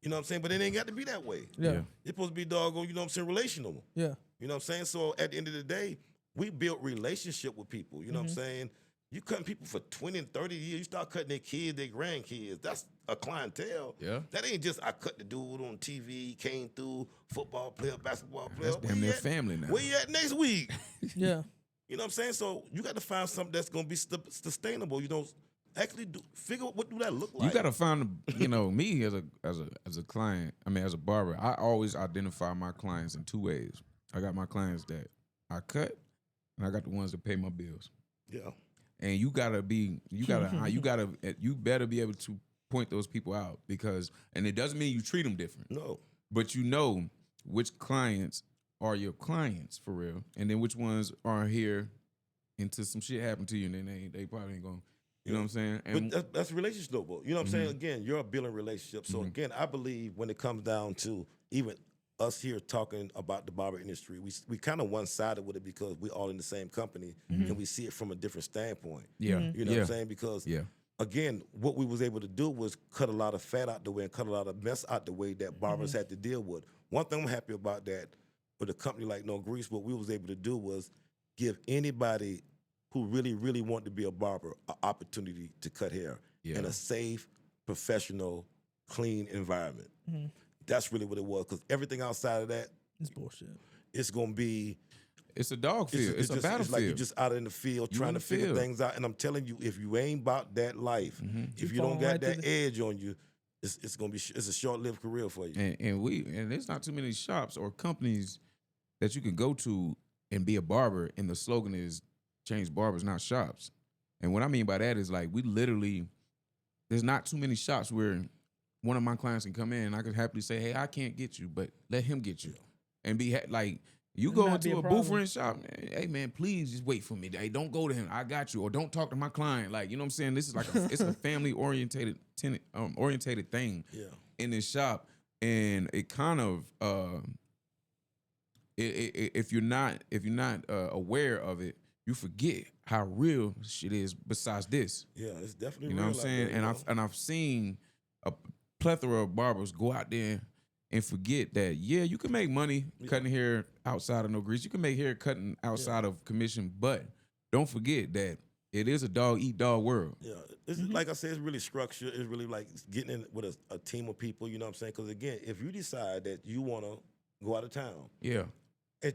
You know what I'm saying? But it ain't got to be that way. Yeah. It's supposed to be doggone, you know what I'm saying, relational. Yeah. You know what I'm saying? So at the end of the day, we built relationship with people. You know what I'm saying? You cutting people for 20 and 30 years. You start cutting their kids, their grandkids. That's a clientele. Yeah. That ain't just I cut the dude on TV, came through, football player, basketball player. That's damn near family now. Where you at next week? Yeah. You know what I'm saying? So you got to find something that's going to be sustainable. You know, actually figure out what do that look like. You gotta find, you know, me as a client. I mean, as a barber, I always identify my clients in two ways. I got my clients that I cut, and I got the ones that pay my bills. Yeah. And you better be able to point those people out and it doesn't mean you treat them different. No. But you know which clients are your clients for real, and then which ones are here until some shit happen to you, and then they probably ain't gonna. You know what I'm saying? And But that's relationship, though. You know what I'm saying? Again, you're a building relationship. So again, I believe when it comes down to even us here talking about the barber industry, we kind of one-sided with it because we're all in the same company and we see it from a different standpoint. yeah, You know what I'm saying? Because Yeah. again, what we was able to do was cut a lot of fat out the way and cut a lot of mess out the way that barbers had to deal with. One thing I'm happy about that with a company like NoGrease, what we was able to do was give anybody who really, really wanted to be a barber an opportunity to cut hair in a safe, professional, clean environment. That's really what it was. Because everything outside of that, It's bullshit. it's gonna be It's a dog field. It's a just, battlefield. It's like you're just out in the field You trying in to the figure field. things out. And I'm telling you, if you ain't about that life, if you fall don't got right through that edge on you, it's gonna be it's a short-lived career for you. and there's not too many shops or companies that you can go to and be a barber, and the slogan is change barbers, not shops. And what I mean by that is like there's not too many shops where one of my clients can come in and I could happily say, hey, I can't get you, but let him get you. And be like, you It go not be into a a problem. booth shop, hey man, please just wait for me. Hey, don't go to him. I got you. Or don't talk to my client. Like, you know what I'm saying? This is like it's a family orientated thing Yeah. in this shop. And it kind of if you're not aware of it, you forget how real shit is besides this. Yeah, it's definitely You know what I'm real out saying? there, And I've seen a plethora of barbers go out there and forget that you can make money cutting hair outside of NoGrease. You can make hair cutting outside of commission, but don't forget that it is a dog eat dog world. Yeah, it's like I said, it's really structured. It's really like getting in with a team of people. You know what I'm saying? Because again, if you decide that you want to go out of town, Yeah.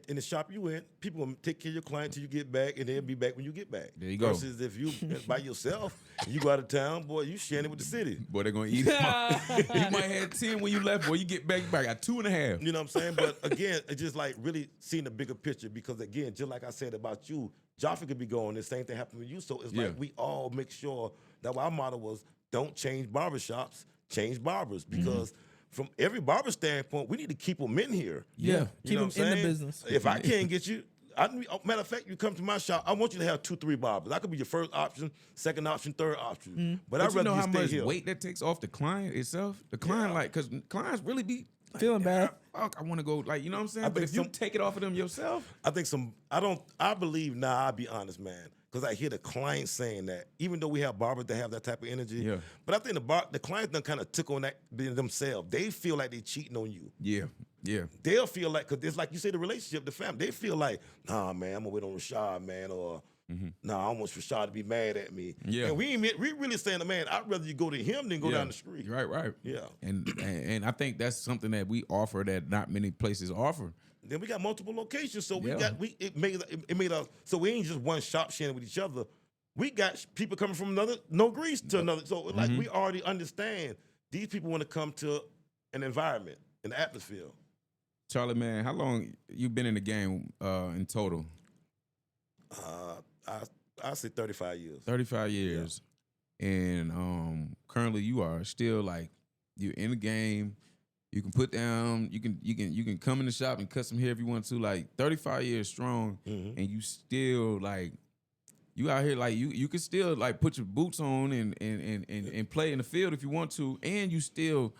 in the shop you in, people will take care of your client till you get back, and they'll be back when you get back. There you go. Versus if you by yourself, you go out of town, boy, you sharing it with the city. Boy, they're gonna eat it. You might have 10 when you left, boy. You get back, I got 2.5. You know what I'm saying? But again, it's just like really seeing the bigger picture because again, just like I said about you, Joffrey could be going, the same thing happened with you. So it's like we all make sure that our motto was don't change barbershops, change barbers. Because from every barber standpoint, we need to keep them in here. Yeah. You Keep know them what I'm in the saying? business. If I can't get you, matter of fact, you come to my shop, I want you to have 2-3 barbers. I could be your first option, second option, third option. But I'd But you rather know you how stay much here. weight that takes off the client itself? The client, because clients really be like, Feeling bad. Fuck, I want to go, like, you know what I'm saying? But think if you take it off of them yourself, I believe now, I'll be honest, man, because I hear the clients saying that, even though we have barbers that have that type of energy. Yeah. But I think the clients done kind of took on that themselves. They feel like they cheating on you. yeah. They'll feel like, because it's like you say, the relationship, the family, they feel like, nah, man, I'm going to wait on Rashad, man, or nah, I want Rashad to be mad at me. Yeah. And we really saying, man, I'd rather you go to him than go down the street. Right. Yeah. And I think that's something that we offer that not many places offer. Then we got multiple locations, so Yeah. it made us so we ain't just one shop sharing with each other. We got people coming from another NoGrease to another. So like we already understand these people want to come to an environment, an atmosphere. Charlie, man, how long you been in the game in total? I say 35 years. 35 years. And currently you are still like you're in the game. You can put down, you can come in the shop and cut some hair if you want to, like 35 years strong, and you still like you out here like you can still like put your boots on and play in the field if you want to, and you still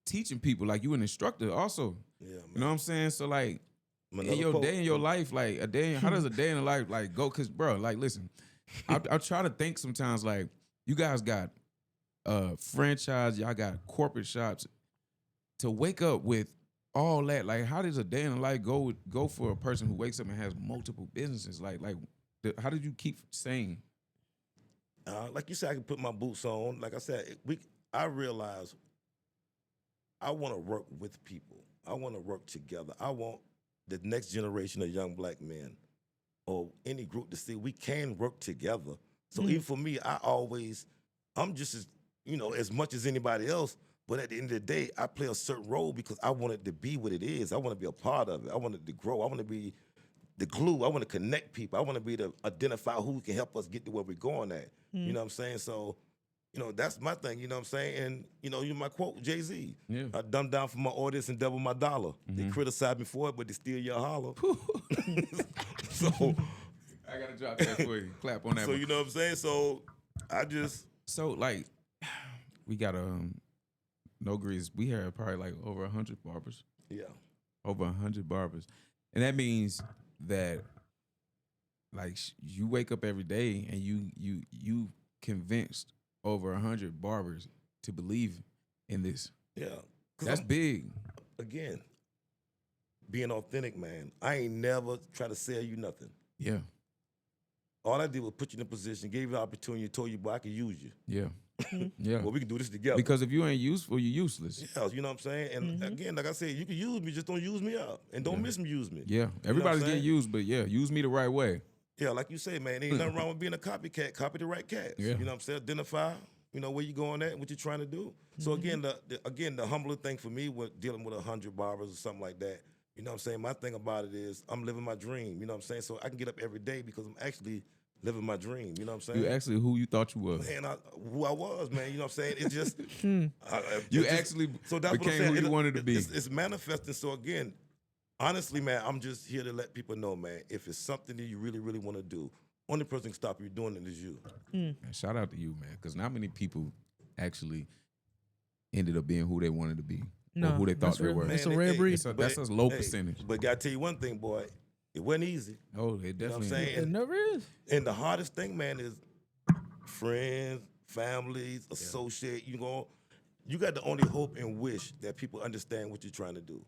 teaching people like you an instructor also. Yeah, man. You know what I'm saying? So like in Another your quote. day in your life, like a day, how does a day in the life like go? Cause bro, like listen, I try to think sometimes like you guys got franchise, y'all got corporate shops. To wake up with all that, like, how does a day in the life go for a person who wakes up and has multiple businesses? How did you keep sane? Like you said, I can put my boots on. Like I said, I realize I want to work with people. I want to work together. I want the next generation of young black men or any group to see we can work together. So even for me, I'm just as, as much as anybody else, but at the end of the day, I play a certain role because I want it to be what it is. I want to be a part of it. I want it to grow. I want to be the glue. I want to connect people. I want to be to identify who can help us get to where we're going at. You know what I'm saying? So, that's my thing, you know what I'm saying? And, you my quote, Jay-Z. Yeah. I dumb down for my audience and double my dollar. They criticize me for it, but they steal your holler. So I gotta drop that for you. Clap on that. So one. you know what I'm saying? So I just we got NoGrease. We have probably like over 100 barbers. yeah. Over 100 barbers, and that means that you wake up every day and you convinced over 100 barbers to believe in this. Yeah. That's big. Again, being authentic, man. I ain't never try to sell you nothing. Yeah. All I did was put you in a position, gave you the opportunity, told you, boy, I can use you. Yeah. Yeah. Well, we can do this together. Because if you ain't useful, you're useless. Yeah, you know what I'm saying? And again, like I said, you can use me, just don't use me up. And don't misuse me. Yeah. You know what Everybody's I'm getting saying? used, but yeah, use me the right way. Yeah, like you say, man, ain't nothing wrong with being a copycat. Copy the right cats. Yeah. You know what I'm saying? Identify, where you going at, what you're trying to do. So again, the humbler thing for me with dealing with 100 barbers or something like that, you know what I'm saying? My thing about it is I'm living my dream. You know what I'm saying? So I can get up every day because I'm actually living my dream. You know what I'm saying? You actually who you thought you was. Man, who I was, man. You know what I'm saying? It's just You actually so that's what I'm became saying. who you wanted to be. It's manifesting. So again, honestly, man, I'm just here to let people know, man. If it's something that you really, really want to do, only person can stop you doing it is you. Man, shout out to you, man, because not many people actually ended up being who they wanted to be or who they thought that's they real. were. It's a Man, rare hey, breed. That's a low percentage. But gotta tell you one thing, boy. It wasn't easy. Oh, it You know definitely. what I'm saying? It never is. And the hardest thing, man, is friends, families, associate. You got to only hope and wish that people understand what you're trying to do,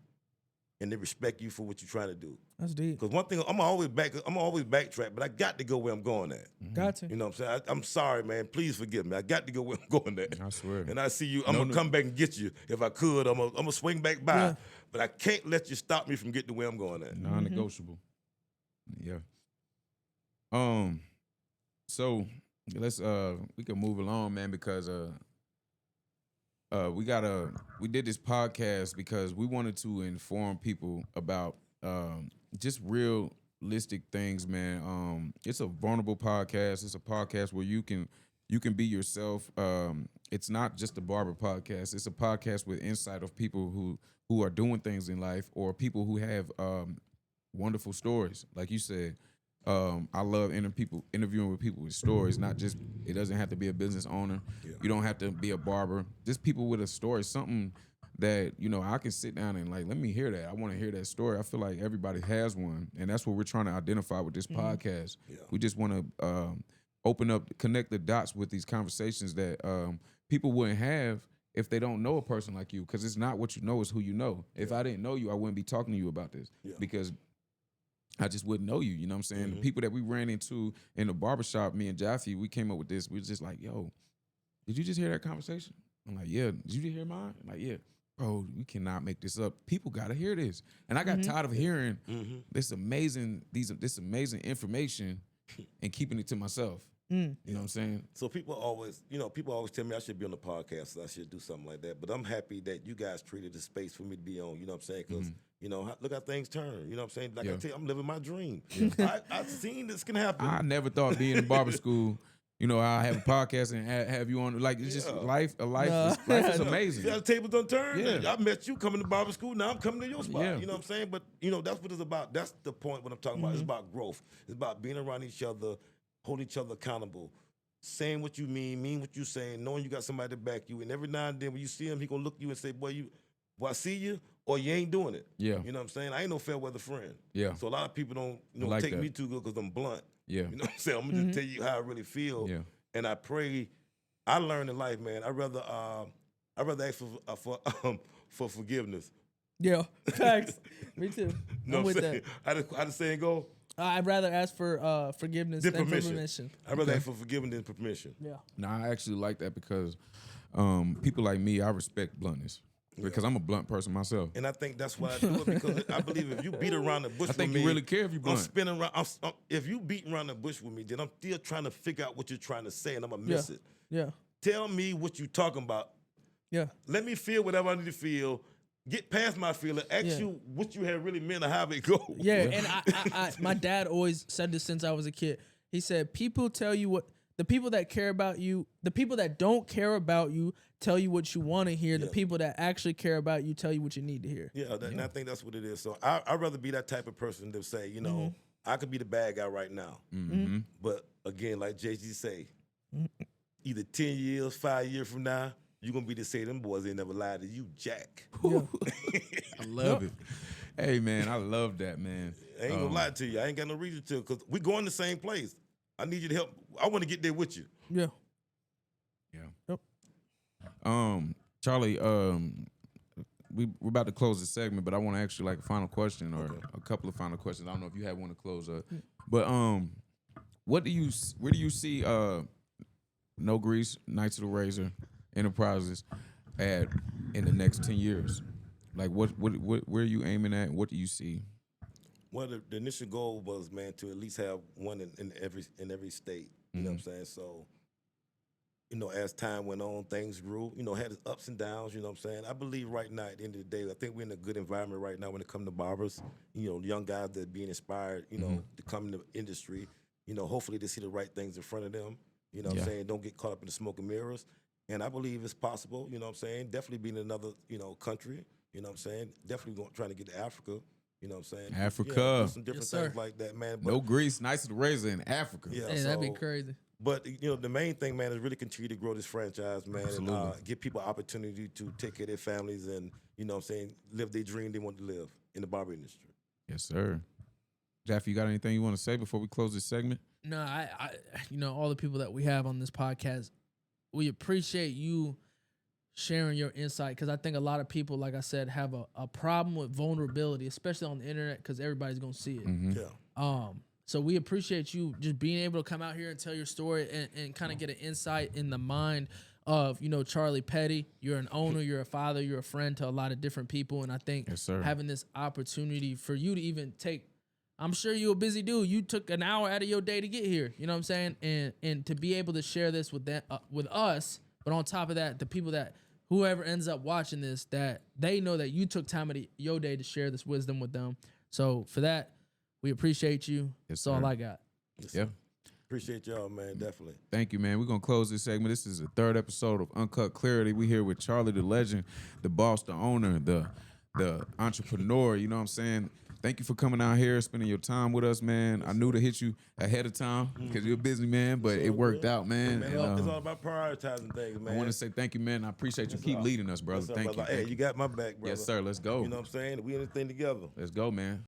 and they respect you for what you're trying to do. That's deep. Because one thing, I'm always backtrack, but I got to go where I'm going at. Got to. You know what I'm saying? I'm sorry, man. Please forgive me. I got to go where I'm going at. I swear. And I see you. I'm gonna come back and get you if I could. I'm gonna swing back by, Yeah. but I can't let you stop me from getting to where I'm going at. Non-negotiable. Yeah. So let's we can move along, man, because we did this podcast because we wanted to inform people about just realistic things, man. It's a vulnerable podcast. It's a podcast where you can be yourself. It's not just a barber podcast. It's a podcast with insight of people who are doing things in life or people who have wonderful stories. Like you said, I love interviewing with people with stories. Not just, it doesn't have to be a business owner. Yeah. You don't have to be a barber. Just people with a story, something that I can sit down and let me hear that. I want to hear that story. I feel like everybody has one, and that's what we're trying to identify with this podcast. Yeah. We just want to open up, connect the dots with these conversations that people wouldn't have if they don't know a person like you, because it's not what you know, it's who you know. If I didn't know you, I wouldn't be talking to you about this because I just wouldn't know you. You know what I'm saying? The people that we ran into in the barbershop, me and Jaffe, we came up with this. We were just like, yo, did you just hear that conversation? I'm like, yeah. Did you just hear mine? I'm like, yeah. Bro, we cannot make this up. People got to hear this. And I got tired of hearing this amazing information and keeping it to myself. You know what I'm saying? So people always tell me I should be on the podcast, I should do something like that. But I'm happy that you guys created the space for me to be on. You know what I'm saying? Because look how things turn. You know what I'm saying? Like I tell you, I'm living my dream. I've seen this can happen. I never thought being in barber school, I have a podcast and have you on. Like, it's just life is amazing. See how the tables done turned? Yeah. I met you coming to barber school. Now I'm coming to your spot. Yeah. You know what I'm saying? But, that's what it's about. That's the point what I'm talking about. It's about growth. It's about being around each other, hold each other accountable, saying what you mean what you saying, knowing you got somebody to back you. And every now and then when you see him, he going to look at you and say, boy, I see you, or you ain't doing it. Yeah. You know what I'm saying? I ain't no fair weather friend. Yeah. So a lot of people don't like take that. me too good because I'm blunt. Yeah. You know what I'm saying? I'm going to just tell you how I really feel. Yeah. And I pray I learned in life, man. I rather ask for forgiveness. Yeah, facts. Me too. You know I'm what with I'm saying? that. How the saying go? I'd rather ask for forgiveness Than than permission. permission. I'd rather ask for forgiveness than permission. Yeah. No, I actually like that because people like me, I respect bluntness because I'm a blunt person myself. And I think that's why I do it, because I believe if you beat around the bush I think with me, you really care if you I'm blunt. spinning around. If you beat around the bush with me, then I'm still trying to figure out what you're trying to say, and I'm gonna miss it. Yeah. Tell me what you're talking about. Yeah. Let me feel whatever I need to feel. Get past my feeling. Ask Yeah. you what you had really meant or how it go. Yeah, and I my dad always said this since I was a kid. He said, people tell you what, the people that care about you, the people that don't care about you tell you what you want to hear. The Yeah. people that actually care about you tell you what you need to hear. Yeah, and I think that's what it is. So I'd rather be that type of person to say, you know, I could be the bad guy right now. But again, like Jay-Z say, either 10 years, 5 years from now, you're going to be to say them boys ain't never lied to you, Jack. I love it. Hey, man, I love that, man. I ain't going to lie to you. I ain't got no reason to, because we going the same place. I need you to help. I want to get there with you. Yeah. Yeah. Yep. Charlie, we're about to close the segment, but I want to ask you like a final question or a couple of final questions. I don't know if you have one to close up, but where do you see NoGrease, Knights of the Razor Enterprises at in the next 10 years? Like what where are you aiming at? What do you see? Well, the initial goal was, man, to at least have one in every state. You know what I'm saying? So, you know, as time went on, things grew. You know, had its ups and downs. You know what I'm saying? I believe right now, at the end of the day, I think we're in a good environment right now when it comes to barbers. You know, young guys that are being inspired, you know, to come in the industry. You know, hopefully they see the right things in front of them. You know what I'm saying? Don't get caught up in the smoke and mirrors. And I believe it's possible, you know what I'm saying? Definitely being in another, you know, country, you know what I'm saying? Definitely trying to get to Africa, you know what I'm saying? Africa. Yeah, some different Yes, sir. things like that, man. But, NoGrease, Knights of the Razor in Africa. yeah, Hey, that'd be crazy. But, you know, the main thing, man, is really continue to grow this franchise, man, Absolutely. and give people opportunity to take care of their families and, you know what I'm saying, live their dream they want to live in the barber industry. Yes, sir. Jaffe, you got anything you want to say before we close this segment? No, I you know, all the people that we have on this podcast, we appreciate you sharing your insight, because I think a lot of people, like I said, have a problem with vulnerability, especially on the internet, because everybody's gonna see it. Yeah. So we appreciate you just being able to come out here and tell your story and kind of get an insight in the mind of, you know, Charlie Petty. You're an owner, you're a father, you're a friend to a lot of different people, and I think Yes, sir. having this opportunity for you to even take, I'm sure you're a busy dude. You took an hour out of your day to get here. You know what I'm saying? And to be able to share this with that with us, but on top of that, the people that whoever ends up watching this, that they know that you took time out of your day to share this wisdom with them. So for that, we appreciate you. Yes, That's all sir. I got. Yeah. Appreciate y'all, man, definitely. Thank you, man. We're going to close this segment. This is the third episode of Uncut Clarity. We here with Charlie, the legend, the boss, the owner, the entrepreneur. You know what I'm saying? Thank you for coming out here, spending your time with us, man. I knew to hit you ahead of time because you're a busy man, but it worked out, man. Man, And, it's all about prioritizing things, man. I want to say thank you, man. I appreciate you. Keep leading us, brother. Yes, sir, Thank you. brother. Hey, Thank you got my back, brother. Yes, sir. Let's go. You know what I'm saying? We in this thing together. Let's go, man.